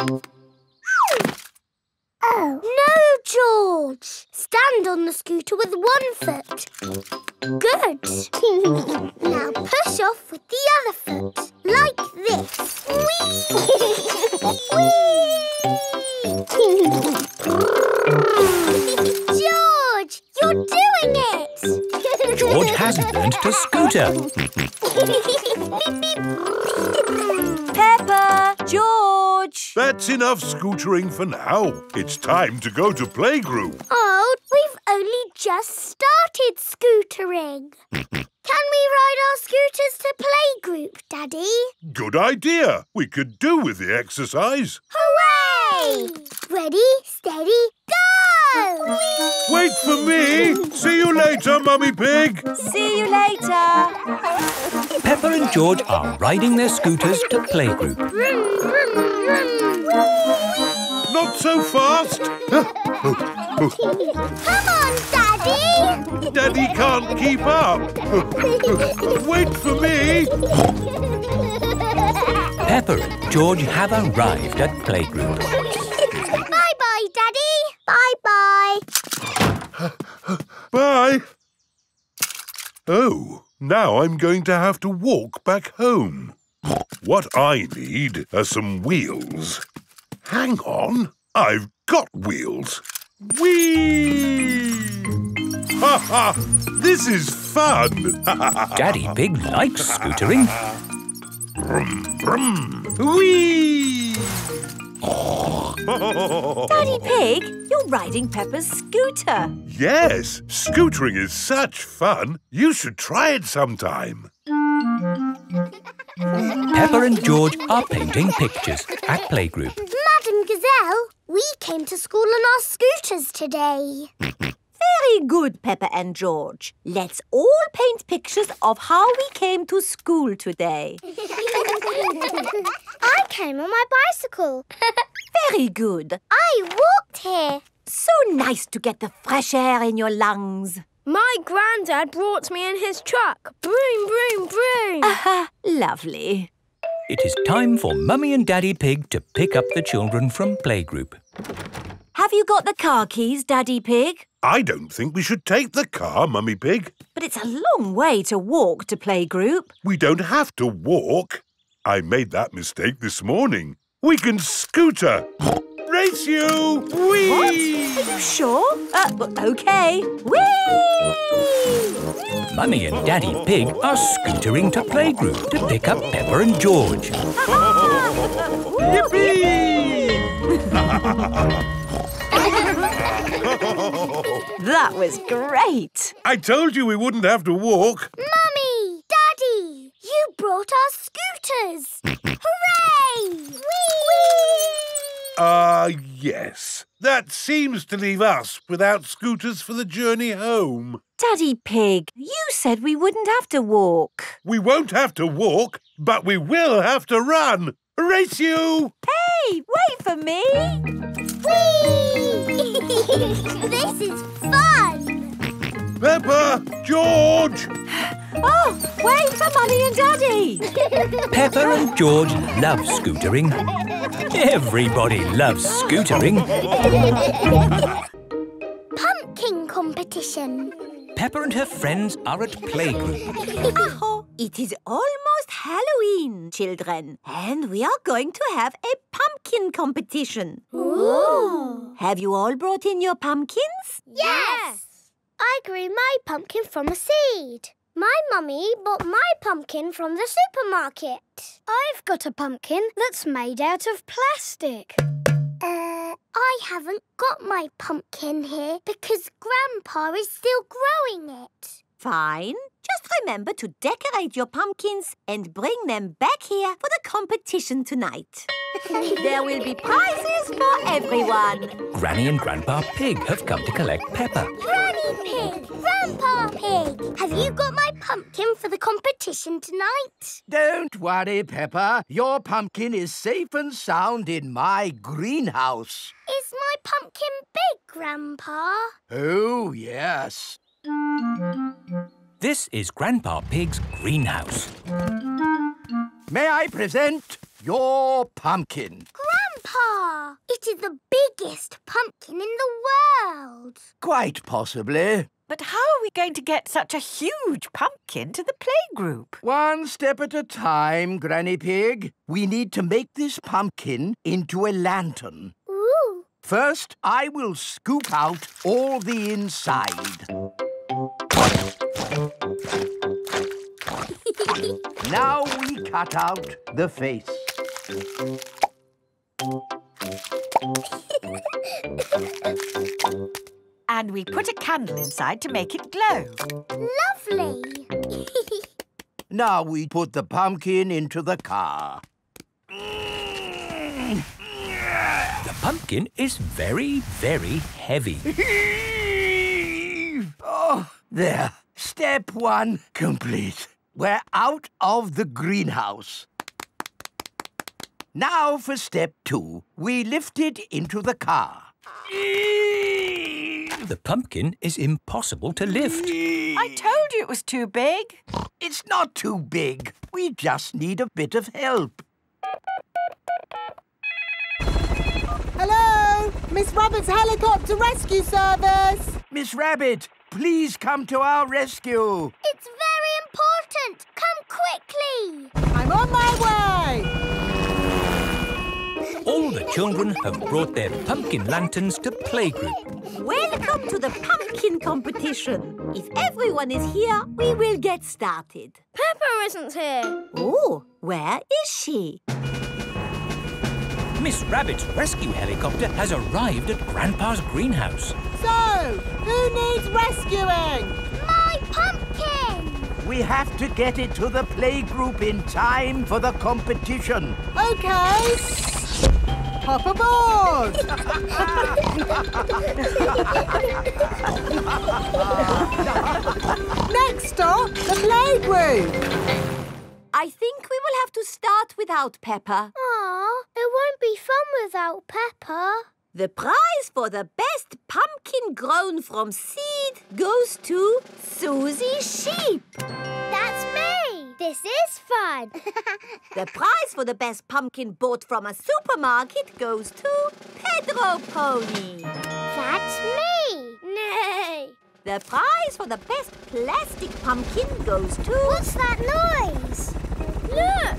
Oh. No, George. Stand on the scooter with one foot. Good. Now push off with the other foot, like this. George, you're doing it! George has learned to scooter. Peppa! George! That's enough scootering for now. It's time to go to playgroup. Oh, we've only just started scootering. Can we ride our scooters to playgroup, Daddy? Good idea. We could do with the exercise. Hooray! Ready, steady, go! go! Wait for me! See you later, Mummy Pig! See you later. Peppa and George are riding their scooters to playgroup. Vroom, vroom, vroom. Not so fast! Come on, Daddy! Daddy can't keep up! Wait for me! Peppa and George have arrived at playgroup. Bye-bye, Daddy! Bye-bye! Bye! Oh, now I'm going to have to walk back home. What I need are some wheels. Hang on, I've got wheels. Whee! Ha ha! This is fun! Daddy Pig likes scootering. Brum, brum. Whee! Daddy Pig, you're riding Peppa's scooter. Yes, scootering is such fun. You should try it sometime. Peppa and George are painting pictures at playgroup. Madam Gazelle, we came to school on our scooters today. Very good, Peppa and George. Let's all paint pictures of how we came to school today. I came on my bicycle. Very good. I walked here. So nice to get the fresh air in your lungs. My granddad brought me in his truck. Broom, broom, broom. Aha, lovely. It is time for Mummy and Daddy Pig to pick up the children from playgroup. Have you got the car keys, Daddy Pig? I don't think we should take the car, Mummy Pig. But it's a long way to walk to playgroup. We don't have to walk. I made that mistake this morning. We can scooter. Race you! Whee! What? Are you sure? OK. Whee! Mummy and Daddy Pig are scootering to playgroup to pick up Peppa and George. Yippee! That was great. I told you we wouldn't have to walk. Mummy! Daddy! You brought our scooters! Hooray! Whee! Yes. That seems to leave us without scooters for the journey home. Daddy Pig, you said we wouldn't have to walk. We won't have to walk, but we will have to run. Race you! Hey, wait for me. Whee! This is fun! Peppa! George! Oh, wait for Mummy and Daddy. Peppa and George love scootering. Everybody loves scootering. Pumpkin competition. Peppa and her friends are at playgroup. Oh, it is almost Halloween, children. And we are going to have a pumpkin competition. Ooh. Have you all brought in your pumpkins? Yes! I grew my pumpkin from a seed. My mummy bought my pumpkin from the supermarket. I've got a pumpkin that's made out of plastic. I haven't got my pumpkin here because Grandpa is still growing it. Fine. Just remember to decorate your pumpkins and bring them back here for the competition tonight. There will be prizes for everyone. Granny and Grandpa Pig have come to collect Peppa. Granny Pig! Grandpa Pig! Have you got my pumpkin for the competition tonight? Don't worry, Peppa. Your pumpkin is safe and sound in my greenhouse. Is my pumpkin big, Grandpa? Oh, yes. This is Grandpa Pig's greenhouse. May I present your pumpkin? Grandpa! It is the biggest pumpkin in the world. Quite possibly. But how are we going to get such a huge pumpkin to the playgroup? One step at a time, Granny Pig. We need to make this pumpkin into a lantern. Ooh. First, I will scoop out all the inside. Now we cut out the face. And we put a candle inside to make it glow. Lovely. Now we put the pumpkin into the car. The The pumpkin is very, very heavy. Oh, there. Step 1 complete. We're out of the greenhouse. Now for step 2. We lift it into the car. The pumpkin is impossible to lift. I told you it was too big. It's not too big. We just need a bit of help. Hello? Miss Rabbit's helicopter rescue service. Miss Rabbit, please come to our rescue. It's very important. Come quickly. I'm on my way. All the children have brought their pumpkin lanterns to playgroup. Welcome to the pumpkin competition. If everyone is here, we will get started. Peppa isn't here. Oh, where is she? Miss Rabbit's rescue helicopter has arrived at Grandpa's greenhouse. So, who needs rescuing? My pumpkin! We have to get it to the playgroup in time for the competition. OK. Hop aboard! Next stop, the playgroup. I think we will have to start without Peppa. Aw, it won't be fun without Peppa. The prize for the best pumpkin grown from seed goes to Susie Sheep. That's me. This is fun. The prize for the best pumpkin bought from a supermarket goes to Pedro Pony. That's me. Nay. The prize for the best plastic pumpkin goes to... What's that noise? Look,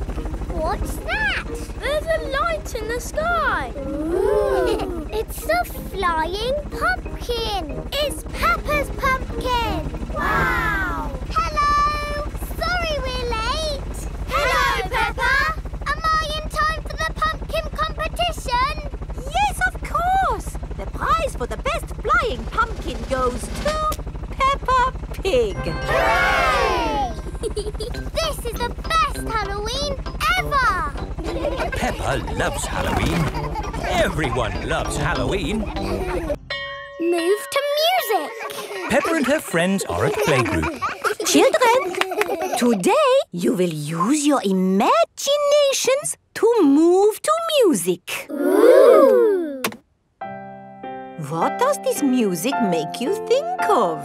What's that? there's a light in the sky. Ooh. It's a flying pumpkin. It's Peppa's pumpkin. Wow. Hello. Sorry we're late. Hello, Peppa. Am I in time for the pumpkin competition? Yes, of course! The prize for the best flying pumpkin goes to Peppa Pig. Hooray! This is the best Halloween ever! Peppa loves Halloween. Everyone loves Halloween. Move to music. Peppa and her friends are at playgroup. Children, today you will use your imaginations to move to music. Ooh. What does this music make you think of?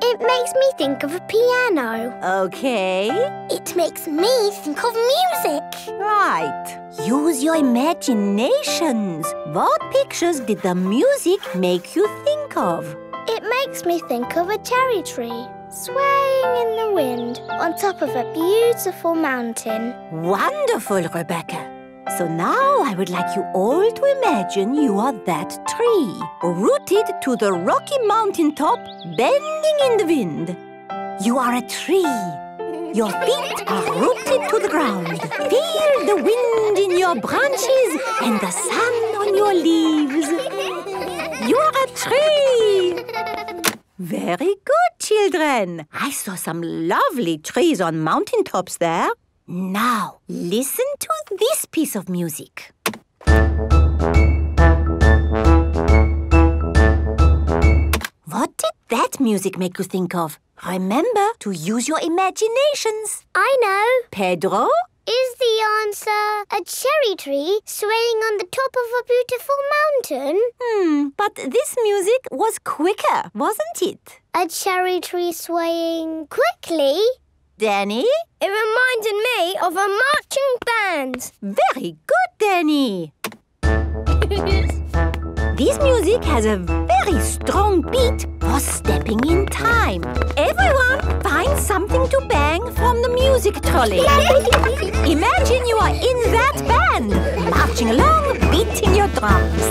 It makes me think of a piano. Okay. It makes me think of music. Right. Use your imaginations. What pictures did the music make you think of? It makes me think of a cherry tree swaying in the wind on top of a beautiful mountain. Wonderful, Rebecca. So now I would like you all to imagine you are that tree, rooted to the rocky mountain top, bending in the wind. You are a tree. Your feet are rooted to the ground. Feel the wind in your branches and the sun on your leaves. You are a tree. Very good, children. I saw some lovely trees on mountaintops there. Now, listen to this piece of music. What did that music make you think of? Remember to use your imaginations. I know. Pedro? Is the answer a cherry tree swaying on the top of a beautiful mountain? But this music was quicker, wasn't it? A cherry tree swaying quickly? Danny? It reminded me of a marching band. Very good, Danny. This music has a very strong beat for stepping in time. Everyone find something to bang from the music trolley. Imagine you are in that band, marching along, beating your drums.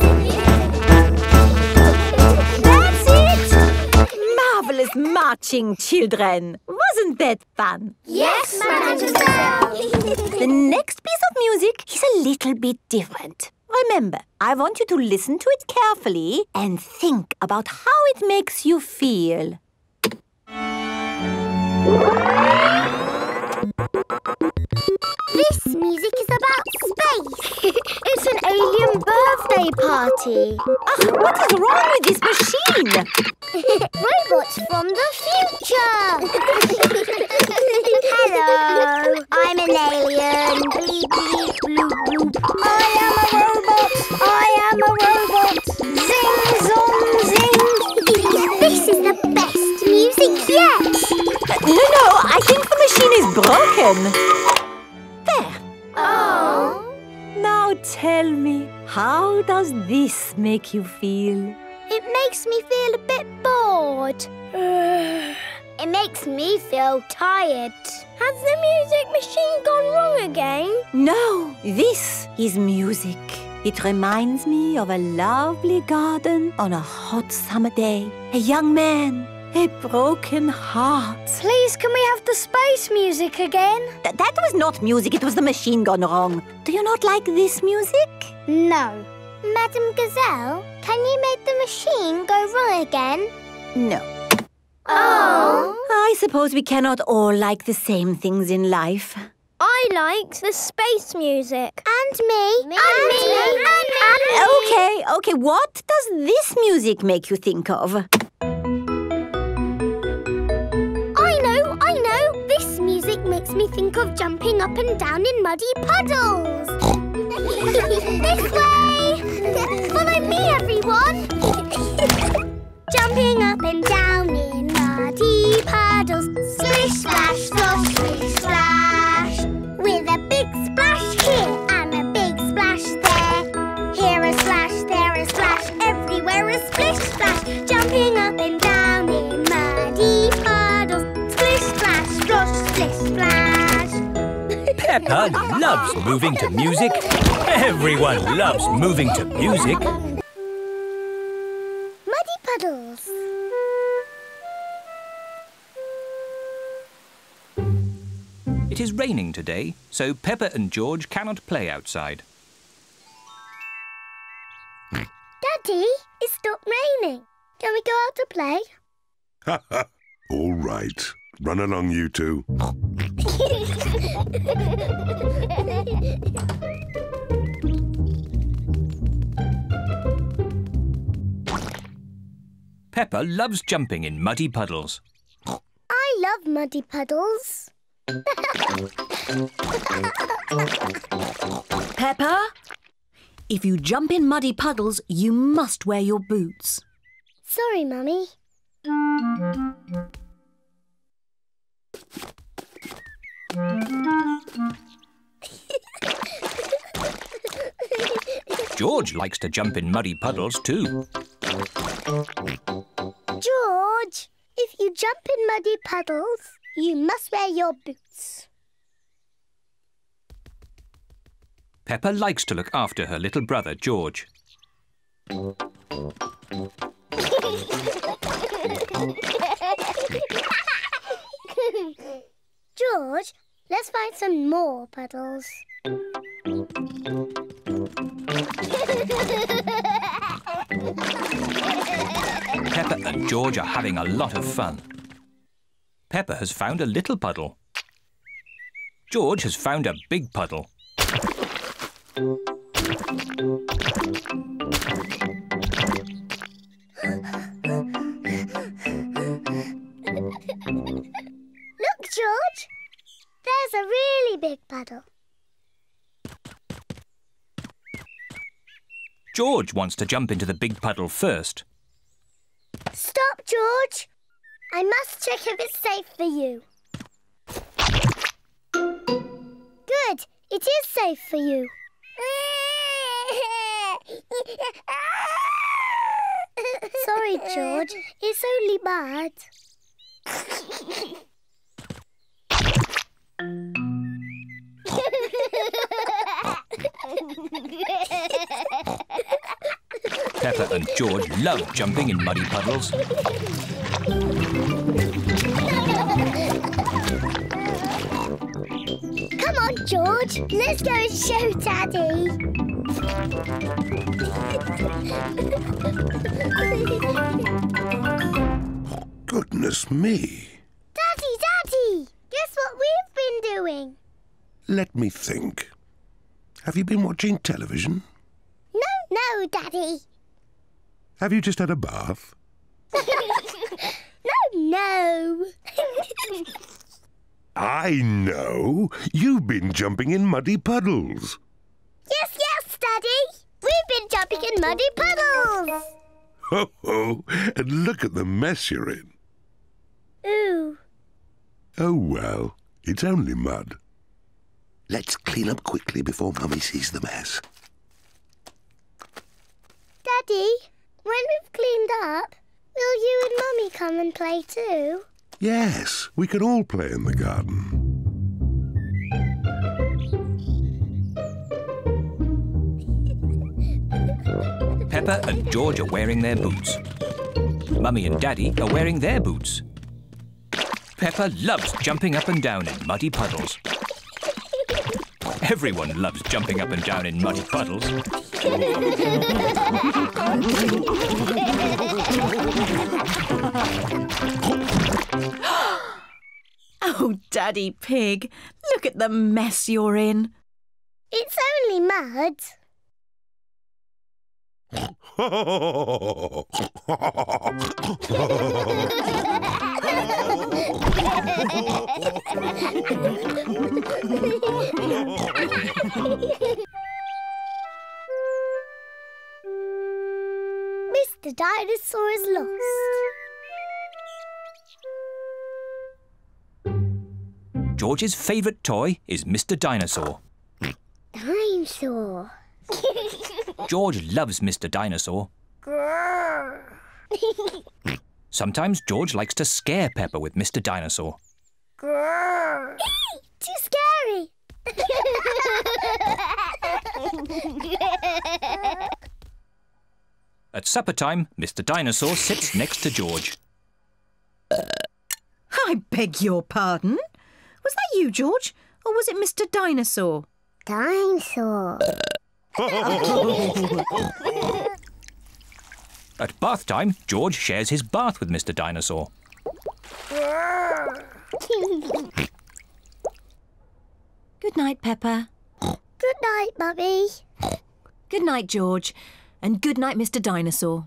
That's it! Marvelous marching, children. Wasn't that fun? Yes, Mademoiselle. The next piece of music is a little bit different. Remember, I want you to listen to it carefully and think about how it makes you feel. This music is about space. It's an alien Daddy. What is wrong with this machine? Robots from the future. Hello, I'm an alien. Bleep, bleep, bloop, bloop. I am a robot. I am a robot. Zing, zong, zing. This is the best music yet. No, I think the machine is broken. There. Oh. Now tell me, how does this make you feel? It makes me feel a bit bored. It makes me feel tired. Has the music machine gone wrong again? No, this is music. It reminds me of a lovely garden on a hot summer day. A young man, a broken heart. Please, can we have the space music again? That was not music, it was the machine gone wrong. Do you not like this music? No. Madam Gazelle, can you make the machine go wrong again? No. Oh. I suppose we cannot all like the same things in life. I like the space music. And me. And me. Okay, what does this music make you think of? I know. This music makes me think of jumping up and down in muddy puddles. This way. Follow me, everyone. Jumping up and down in muddy puddles. Splish, splash, splosh, splish, splash. With a big splash here and a big splash there. Here a splash, there a splash, everywhere a splish, splash. Jumping up and down in muddy puddles. Splish, splash, splosh, splish, splash. Peppa loves moving to music. Everyone loves moving to music. Muddy puddles. It is raining today, so Peppa and George cannot play outside. Daddy, it stopped raining. Can we go out to play? Ha ha. All right. Run along, you two. Peppa loves jumping in muddy puddles. I love muddy puddles. Peppa, if you jump in muddy puddles, you must wear your boots. Sorry, Mummy. George likes to jump in muddy puddles too. George, if you jump in muddy puddles, you must wear your boots. Peppa likes to look after her little brother, George. George, let's find some more puddles. Peppa and George are having a lot of fun. Peppa has found a little puddle. George has found a big puddle. Look, George. There's a really big puddle. George wants to jump into the big puddle first. Stop, George. I must check if it's safe for you. Good. It is safe for you. Sorry, George. It's only bad. Peppa and George love jumping in muddy puddles. Come on, George. Let's go and show Daddy. Goodness me. Daddy! Guess what we've been doing? Let me think. Have you been watching television? No, Daddy. Have you just had a bath? No. I know. You've been jumping in muddy puddles. Yes, Daddy. We've been jumping in muddy puddles. Ho, ho. And look at the mess you're in. Ooh. Oh, well, it's only mud. Let's clean up quickly before Mummy sees the mess. Daddy, when we've cleaned up, will you and Mummy come and play too? Yes, we can all play in the garden. Peppa and George are wearing their boots. Mummy and Daddy are wearing their boots. Peppa loves jumping up and down in muddy puddles. Everyone loves jumping up and down in muddy puddles. Oh, Daddy Pig, look at the mess you're in. It's only mud. Mr. Dinosaur is lost. George's favourite toy is Mr. Dinosaur. Dinosaur. George loves Mr. Dinosaur. Sometimes George likes to scare Peppa with Mr. Dinosaur. Too scary. At supper time, Mr. Dinosaur sits next to George. I beg your pardon? Was that you, George? Or was it Mr. Dinosaur? Dinosaur. At bath time, George shares his bath with Mr. Dinosaur. Good night, Peppa. Good night, Mummy. Good night, George. And good night, Mr. Dinosaur.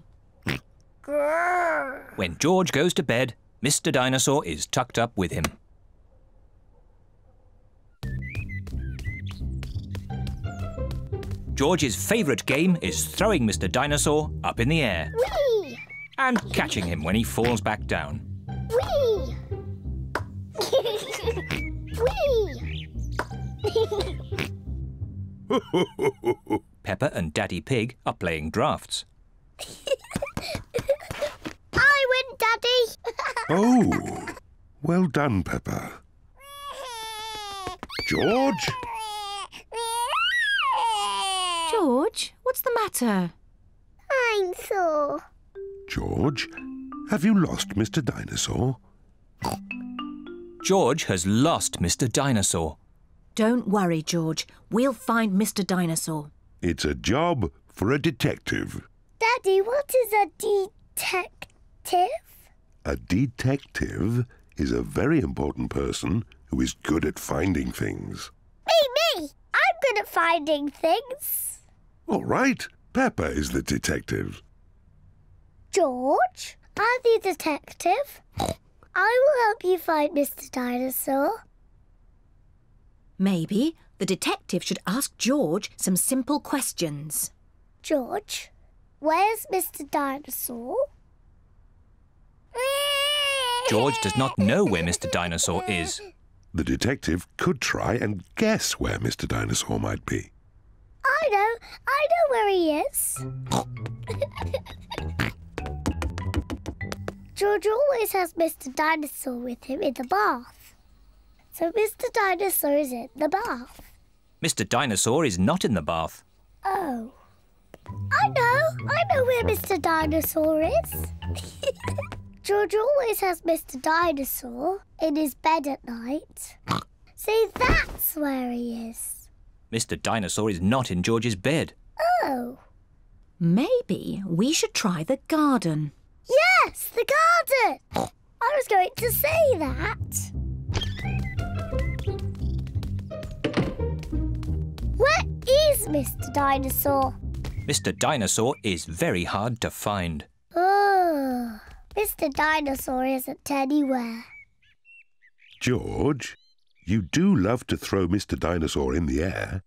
When George goes to bed, Mr. Dinosaur is tucked up with him. George's favourite game is throwing Mr. Dinosaur up in the air. Whee! And catching him when he falls back down. Whee! Whee! Peppa and Daddy Pig are playing drafts. I win, Daddy. Oh, well done, Peppa. George? George, what's the matter? I'm sore. George, have you lost Mr. Dinosaur? George has lost Mr. Dinosaur. Don't worry, George. We'll find Mr. Dinosaur. It's a job for a detective. Daddy, what is a detective? A detective is a very important person who is good at finding things. Me! I'm good at finding things. All right, Peppa is the detective. George, I'm the detective. I will help you find Mr. Dinosaur. Maybe the detective should ask George some simple questions. George, where's Mr. Dinosaur? George does not know where Mr. Dinosaur is. The detective could try and guess where Mr. Dinosaur might be. I know where he is. George always has Mr. Dinosaur with him in the bath. So Mr. Dinosaur is in the bath. Mr. Dinosaur is not in the bath. Oh. I know where Mr. Dinosaur is. George always has Mr. Dinosaur in his bed at night. See, that's where he is. Mr. Dinosaur is not in George's bed. Oh. Maybe we should try the garden. Yes, the garden! I was going to say that. Where is Mr. Dinosaur? Mr. Dinosaur is very hard to find. Oh, Mr. Dinosaur isn't anywhere. George, you do love to throw Mr. Dinosaur in the air.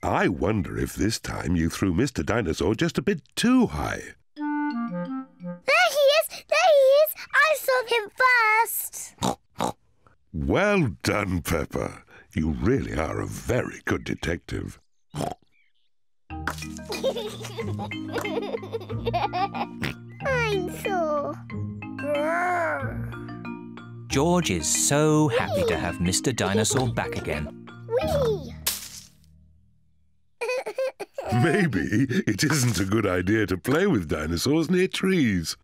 I wonder if this time you threw Mr. Dinosaur just a bit too high. There he is! There he is! I saw him first! Well done, Peppa. You really are a very good detective. Dinosaur. George is so happy to have Mr. Dinosaur back again. Whee! Maybe it isn't a good idea to play with dinosaurs near trees.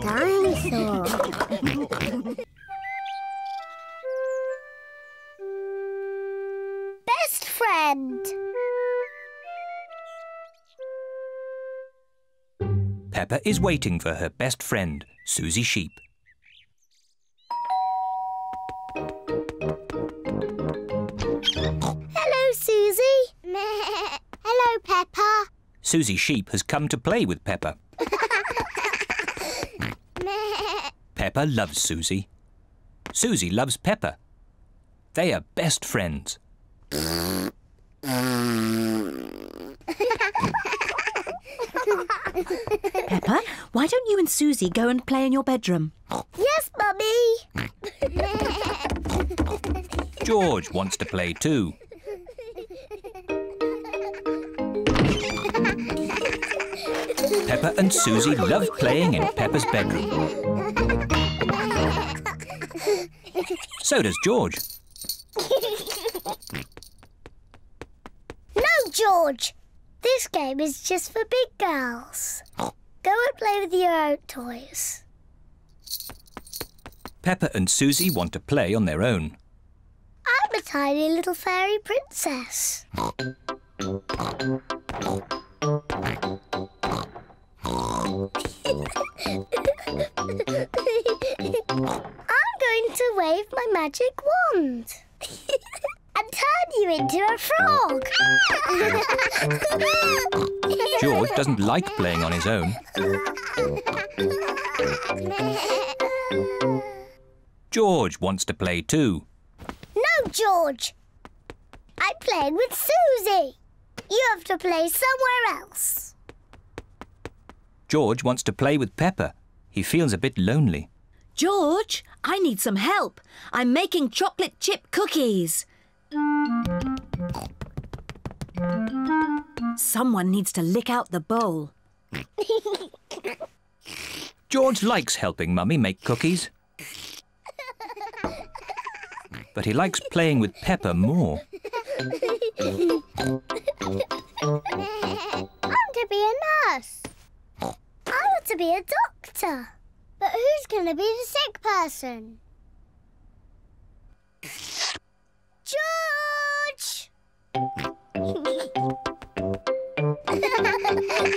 Dinosaur. Best friend. Peppa is waiting for her best friend, Susie Sheep. Hello, Susie. Hello, Peppa. Susie Sheep has come to play with Peppa. Peppa loves Susie. Susie loves Peppa. They are best friends. Peppa, why don't you and Susie go and play in your bedroom? Yes, Mummy. George wants to play too. Peppa and Susie love playing in Peppa's bedroom. So does George. No, George. This game is just for big girls. Go and play with your own toys. Peppa and Susie want to play on their own. I'm a tiny little fairy princess. I'm going to wave my magic wand and turn you into a frog. George doesn't like playing on his own. George wants to play too. No, George. I'm playing with Susie. You have to play somewhere else. George wants to play with Peppa. He feels a bit lonely. George, I need some help. I'm making chocolate chip cookies. Someone needs to lick out the bowl. George likes helping Mummy make cookies. But he likes playing with Peppa more. I'm to be a nurse. I want to be a doctor. But who's going to be the sick person? George!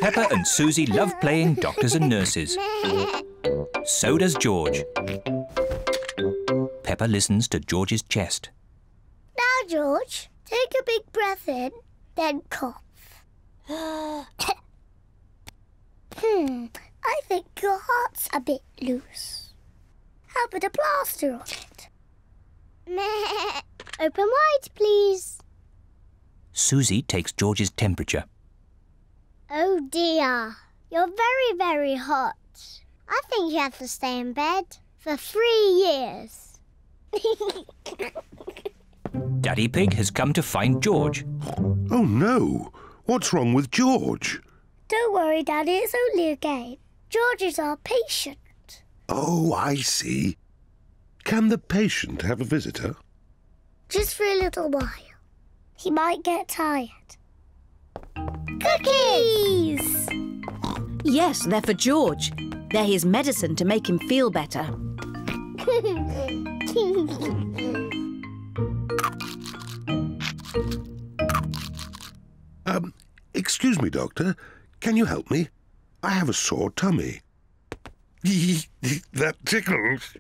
Peppa and Susie love playing doctors and nurses. So does George. Peppa listens to George's chest. Now, George, take a big breath in, then cough. I think your heart's a bit loose. How about a plaster on it? Open wide, please. Susie takes George's temperature. Oh dear, you're very, very hot. I think you have to stay in bed for 3 years. Daddy Pig has come to find George. Oh no! What's wrong with George? Don't worry, Daddy, it's only a game. George is our patient. Oh, I see. Can the patient have a visitor? Just for a little while. He might get tired. Cookies! Yes, they're for George. They're his medicine to make him feel better. Excuse me, Doctor. Can you help me? I have a sore tummy. That tickles.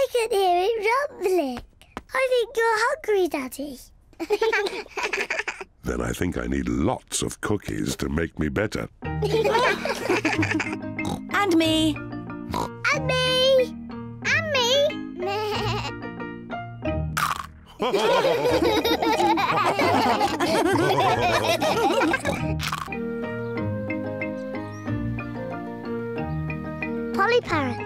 I can hear it rumbling. I think you're hungry, Daddy. Then I think I need lots of cookies to make me better. And me. And me. And me. Polly Parrot.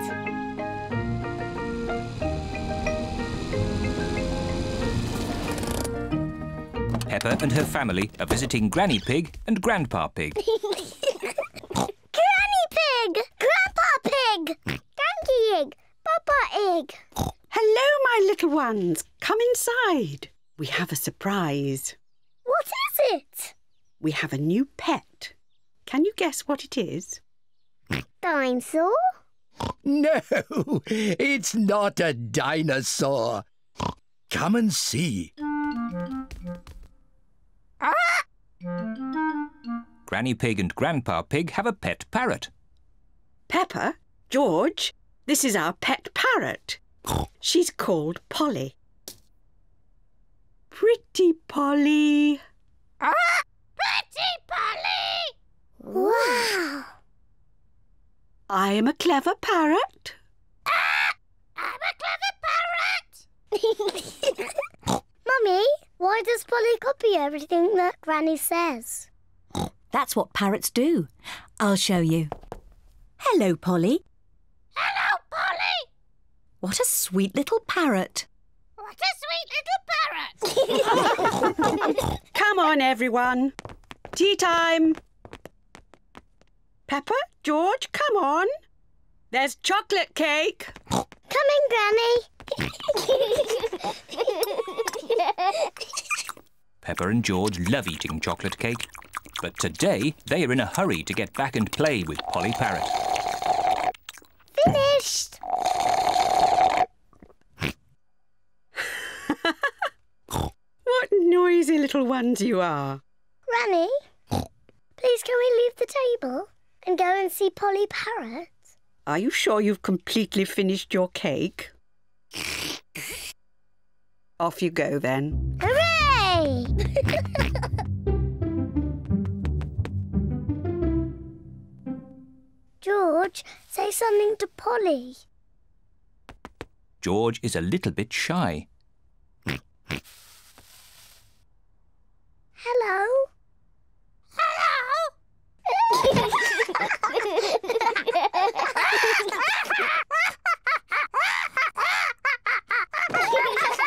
Peppa and her family are visiting Granny Pig and Grandpa Pig. Granny Pig! Grandpa Pig! Donkey Egg! Papa Egg! Hello, my little ones. Come inside. We have a surprise. What is it? We have a new pet. Can you guess what it is? Dinosaur? No, it's not a dinosaur. Come and see. Granny Pig and Grandpa Pig have a pet parrot. Peppa, George, this is our pet parrot. She's called Polly. Pretty Polly. Pretty Polly! Wow! I am a clever parrot. I'm a clever parrot! Mummy, why does Polly copy everything that Granny says? That's what parrots do. I'll show you. Hello, Polly. Hello, Polly! What a sweet little parrot. What a sweet little parrot! Come on, everyone. Tea time. Peppa, George, come on. There's chocolate cake. Coming, Granny. Peppa and George love eating chocolate cake, but today they are in a hurry to get back and play with Polly Parrot. Finished. What noisy little ones you are. Granny, please can we leave the table and go and see Polly Parrot? Are you sure you've completely finished your cake? Off you go then. Hooray! George, say something to Polly. George is a little bit shy. Hello? Hello?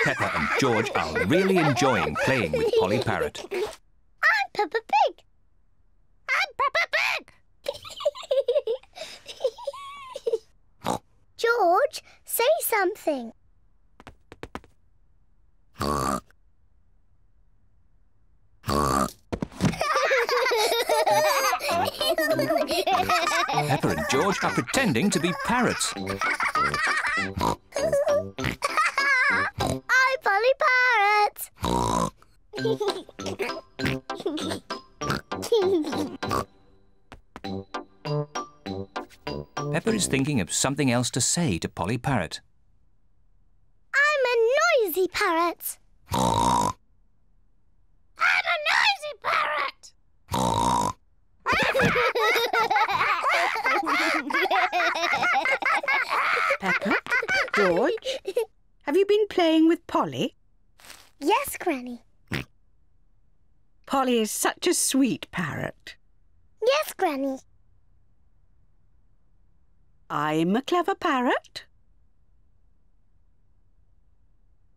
Peppa and George are really enjoying playing with Polly Parrot. I'm Peppa Pig. I'm Peppa Pig. George, say something. Peppa and George are pretending to be parrots. I'm Polly Parrot. Peppa is thinking of something else to say to Polly Parrot. I'm a noisy parrot. I'm a noisy parrot. Peppa, George, have you been playing with Polly? Yes, Granny. Polly is such a sweet parrot. Yes, Granny. I'm a clever parrot.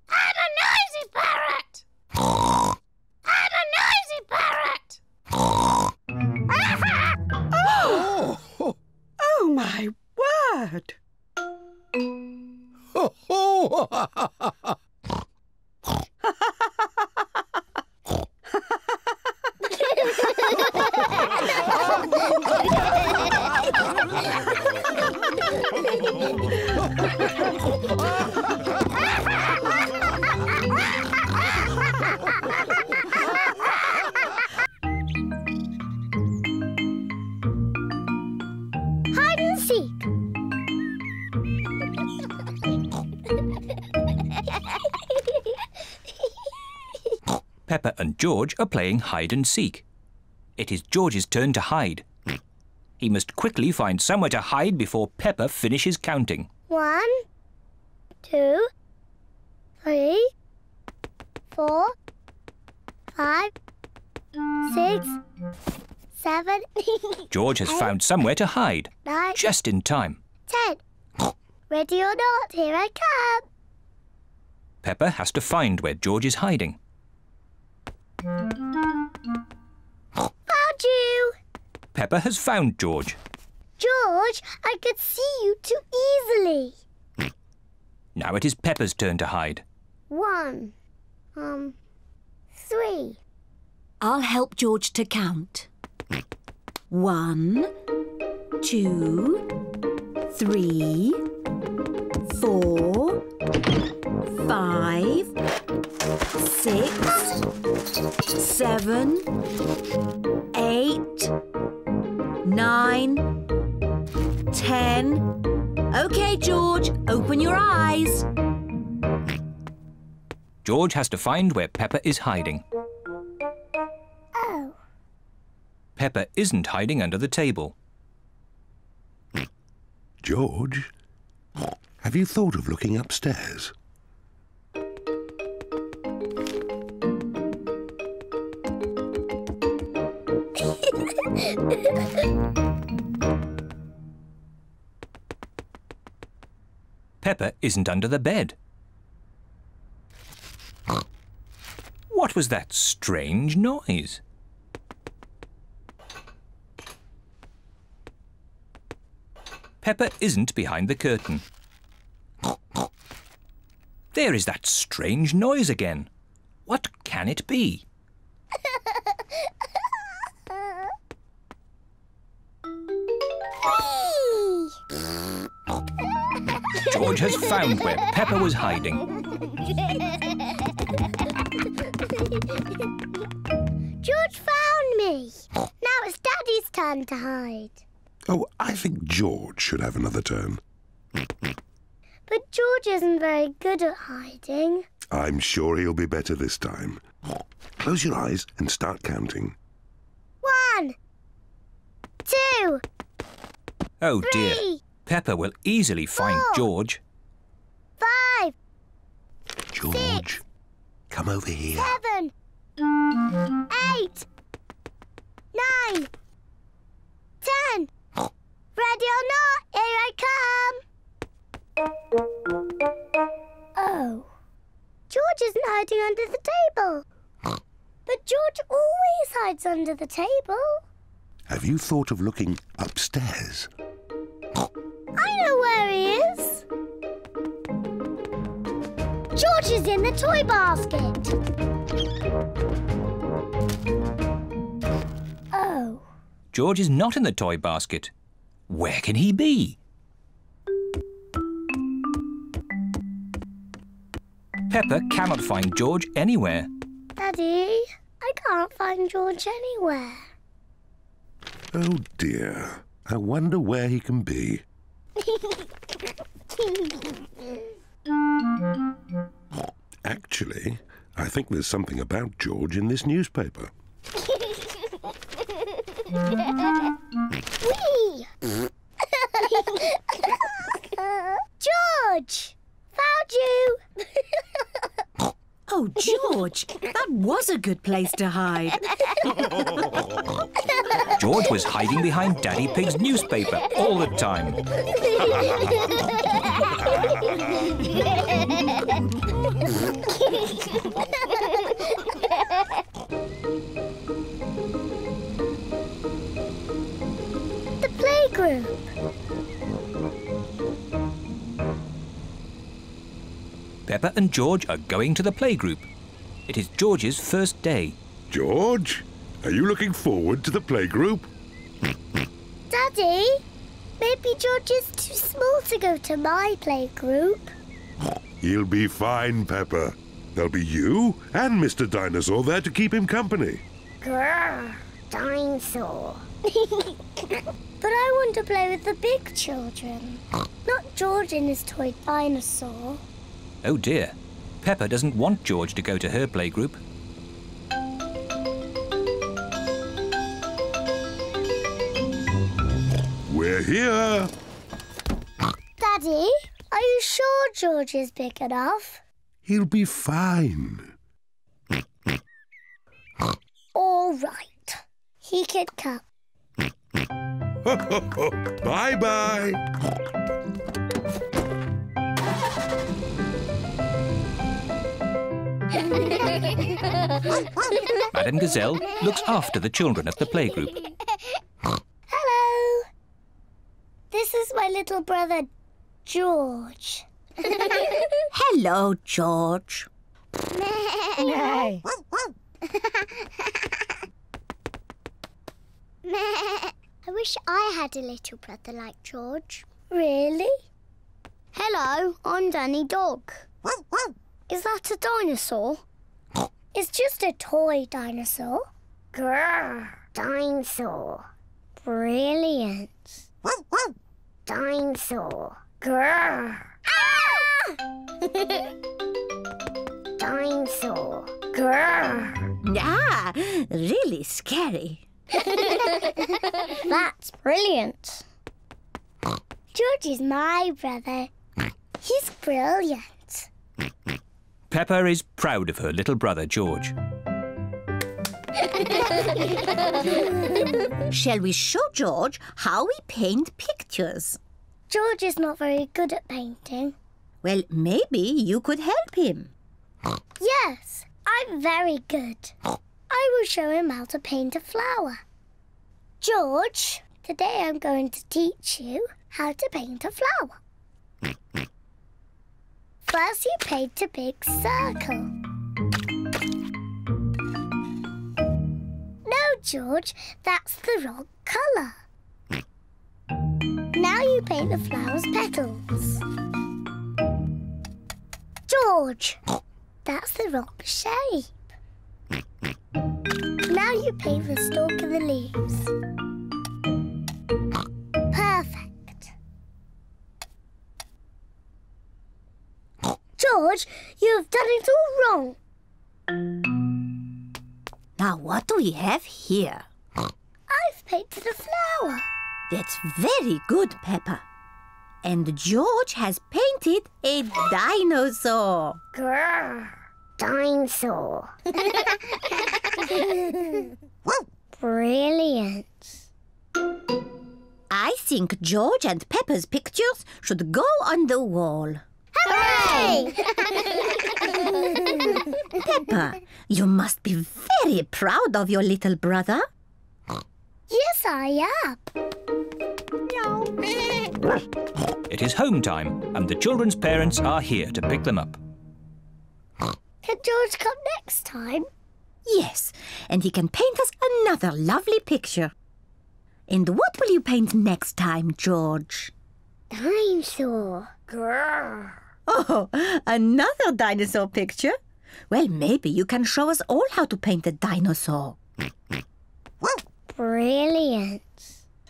I'm a noisy parrot. I'm a noisy parrot. Oh, my word! Hide and seek. Peppa and George are playing hide and seek. It is George's turn to hide. He must quickly find somewhere to hide before Peppa finishes counting. 1, 2, 3, 4, 5, 6, 7. George has found somewhere to hide. 9, Just in time. 10. Ready or not, here I come. Peppa has to find where George is hiding. Found you! Peppa has found George. George, I could see you too easily. Now it is Peppa's turn to hide. 1, 3. I'll help George to count. 1, 2, 3, 4, 5, 6, 7, 8, 9, 10. OK, George, open your eyes. George has to find where Peppa is hiding. Oh. Peppa isn't hiding under the table. George, have you thought of looking upstairs? Peppa isn't under the bed. What was that strange noise? Peppa isn't behind the curtain. There is that strange noise again. What can it be? George has found where Peppa was hiding. George found me. Now it's Daddy's turn to hide. Oh, I think George should have another turn. But George isn't very good at hiding. I'm sure he'll be better this time. Close your eyes and start counting. 1, 2, Oh dear. 3, Peppa will easily find 4, George. 5, George, 6, come over here. 7, 8, 9, 10. Ready or not, here I come. Oh. George isn't hiding under the table. But George always hides under the table. Have you thought of looking upstairs? I know where he is. George is in the toy basket. Oh. George is not in the toy basket. Where can he be? Peppa cannot find George anywhere. Daddy, I can't find George anywhere. Oh dear, I wonder where he can be. Actually, I think there's something about George in this newspaper. Whee! George! Found you! Oh, George, that was a good place to hide. George was hiding behind Daddy Pig's newspaper all the time. The playgroup. Peppa and George are going to the playgroup. It is George's first day. George, are you looking forward to the playgroup? Daddy, maybe George is too small to go to my playgroup. He'll be fine, Peppa. There'll be you and Mr. Dinosaur there to keep him company. Grrr, dinosaur. But I want to play with the big children, not George and his toy dinosaur. Oh dear. Peppa doesn't want George to go to her playgroup. We're here. Daddy, are you sure George is big enough? He'll be fine. All right. He can come. Bye-bye. Madame Gazelle looks after the children at the playgroup. Hello. This is my little brother, George. Hello, George. No. I wish I had a little brother like George. Really? Hello, I'm Danny Dog. Is that a dinosaur? It's just a toy dinosaur. Grrr, dinosaur. Brilliant. Dinosaur. Grrr. Ah! Dinosaur. Grrr. Ah, really scary. That's brilliant. George is my brother. He's brilliant. Peppa is proud of her little brother, George. Shall we show George how we paint pictures? George is not very good at painting. Well, maybe you could help him. Yes, I'm very good. I will show him how to paint a flower. George, today I'm going to teach you how to paint a flower. First you paint a big circle. No, George, that's the wrong colour. Now you paint the flower's petals. George, that's the wrong shape. Now you paint the stalk and the leaves. Perfect. George, you have done it all wrong. Now, what do we have here? I've painted a flower. That's very good, Peppa. And George has painted a dinosaur. Grrr. Dinosaur. Brilliant. I think George and Peppa's pictures should go on the wall. Hooray! Peppa, you must be very proud of your little brother. Yes, I am. It is home time and the children's parents are here to pick them up. Can George come next time? Yes, and he can paint us another lovely picture. And what will you paint next time, George? Dinosaur. Grrr. Oh, another dinosaur picture? Well, maybe you can show us all how to paint a dinosaur. Brilliant.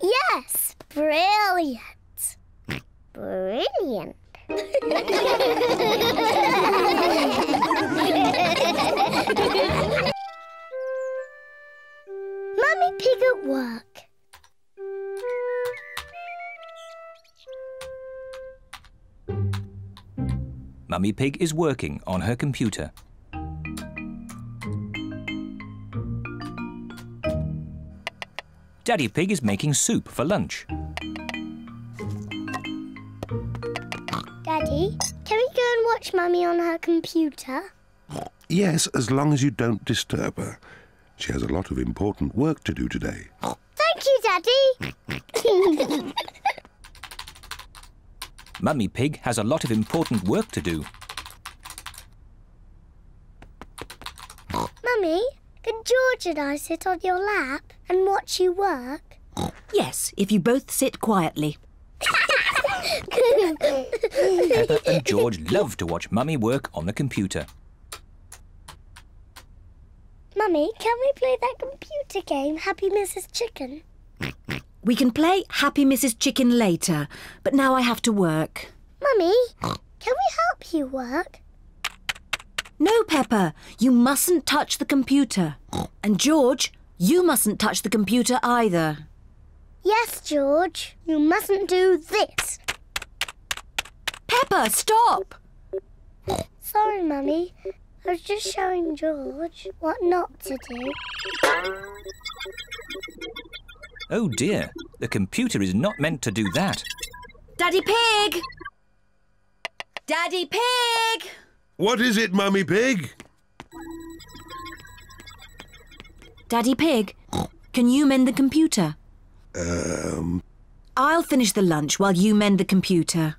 Yes, brilliant. Brilliant. Mummy Pig at work. Mummy Pig is working on her computer. Daddy Pig is making soup for lunch. Daddy, can we go and watch Mummy on her computer? Yes, as long as you don't disturb her. She has a lot of important work to do today. Thank you, Daddy. Mummy Pig has a lot of important work to do. Mummy, can George and I sit on your lap and watch you work? Yes, if you both sit quietly. Peppa and George love to watch Mummy work on the computer. Mummy, can we play that computer game, Happy Mrs. Chicken? We can play Happy Mrs. Chicken later, but now I have to work. Mummy, can we help you work? No, Peppa, you mustn't touch the computer. And George, you mustn't touch the computer either. Yes, George. You mustn't do this. Peppa, stop! Sorry, Mummy. I was just showing George what not to do. Oh dear, the computer is not meant to do that. Daddy Pig! Daddy Pig! What is it, Mummy Pig? Daddy Pig, can you mend the computer? I'll finish the lunch while you mend the computer.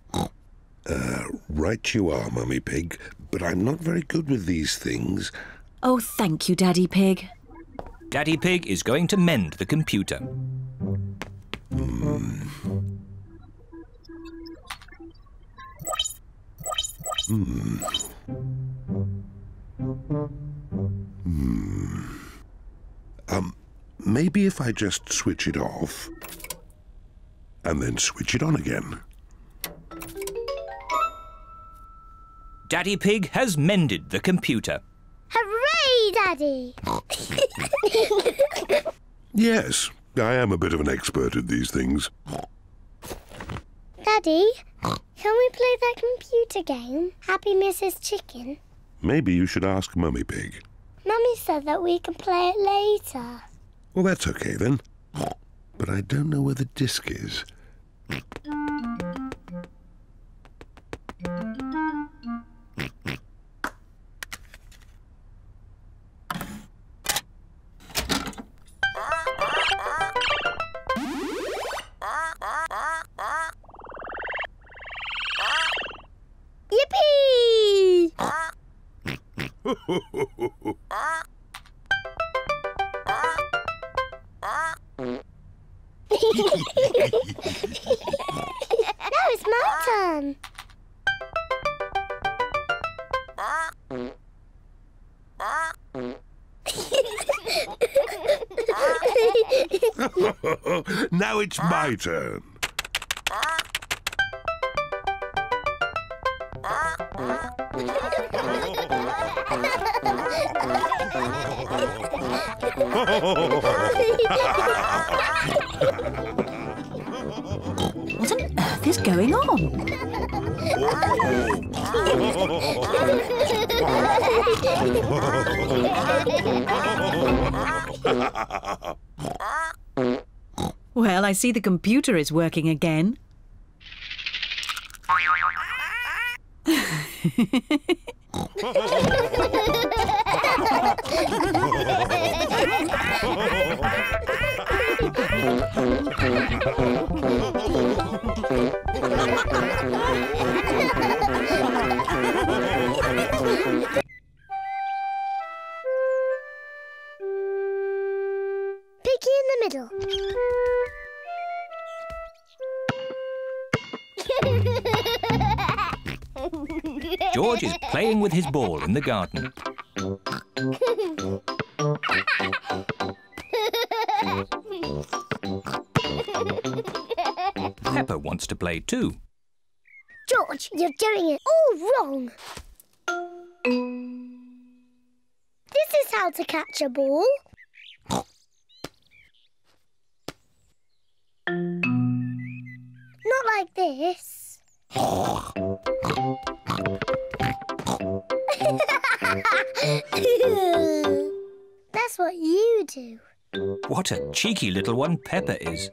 Right you are, Mummy Pig, but I'm not very good with these things. Oh, thank you, Daddy Pig. Daddy Pig is going to mend the computer. Maybe if I just switch it off and then switch it on again. Daddy Pig has mended the computer. Hooray, Daddy! Yes, I am a bit of an expert at these things. Daddy, can we play that computer game, Happy Mrs. Chicken? Maybe you should ask Mummy Pig. Mummy said that we can play it later. Well, that's okay then. But I don't know where the disc is. Yippee! Now it's my turn. Now it's my turn. What on earth is going on? Well, I see the computer is working again. Piggy in the middle. George is playing with his ball in the garden. Peppa wants to play too. George, you're doing it all wrong. This is how to catch a ball. Not like this. That's what you do. What a cheeky little one Peppa is.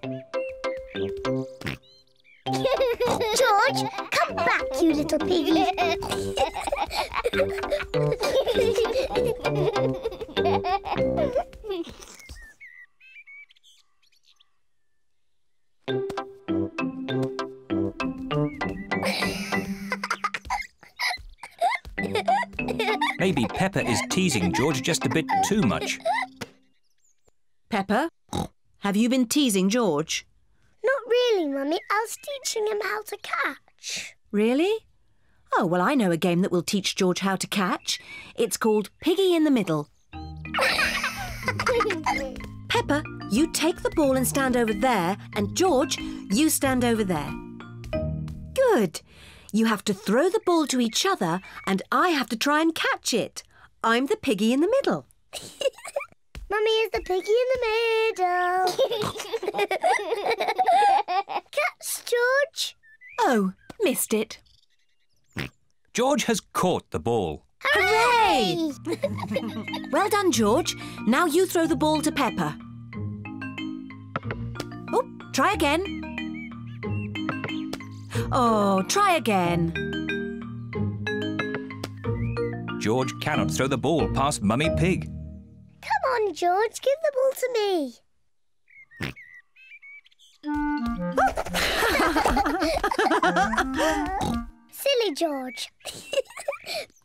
George, come back, you little piggy. Maybe Peppa is teasing George just a bit too much. Peppa, have you been teasing George? Not really, Mummy. I was teaching him how to catch. Really? Oh, well, I know a game that will teach George how to catch. It's called Piggy in the Middle. Peppa, you take the ball and stand over there, and George, you stand over there. Good. You have to throw the ball to each other, and I have to try and catch it. I'm the piggy in the middle. Mummy is the piggy in the middle. Catch, George. Oh, missed it. George has caught the ball. Hooray! Well done, George. Now you throw the ball to Peppa. Oh, try again. Oh, try again. George cannot throw the ball past Mummy Pig. Come on, George, give the ball to me. Silly George.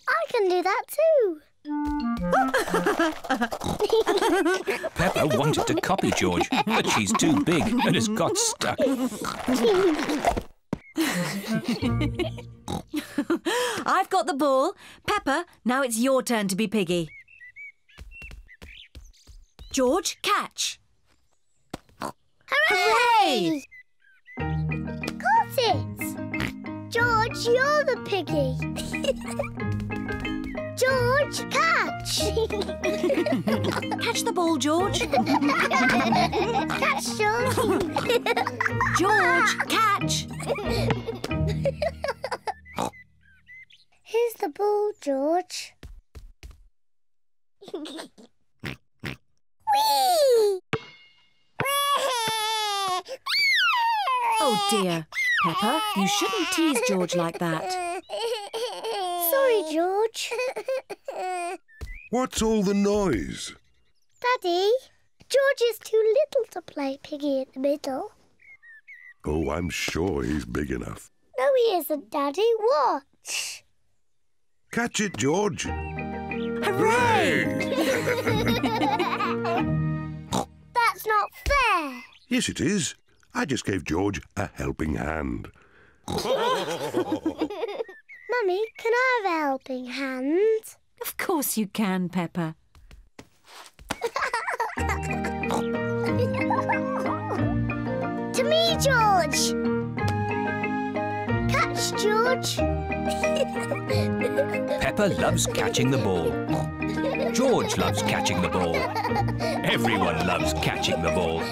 I can do that too. Peppa wanted to copy George, but she's too big and has got stuck. I've got the ball. Peppa, now it's your turn to be Piggy. George, catch. Hooray! Got it! George, you're the piggy. George, catch! Catch the ball, George. Catch, George. George, catch. Here's the ball, George. Whee! Oh dear. Peppa, you shouldn't tease George like that. Sorry, George. What's all the noise? Daddy, George is too little to play piggy in the middle. Oh, I'm sure he's big enough. No, he isn't, Daddy. Watch. Catch it, George. Hooray! That's not fair. Yes, it is. I just gave George a helping hand. Mummy, can I have a helping hand? Of course you can, Peppa. To me, George. Catch, George. Peppa loves catching the ball. George loves catching the ball. Everyone loves catching the ball.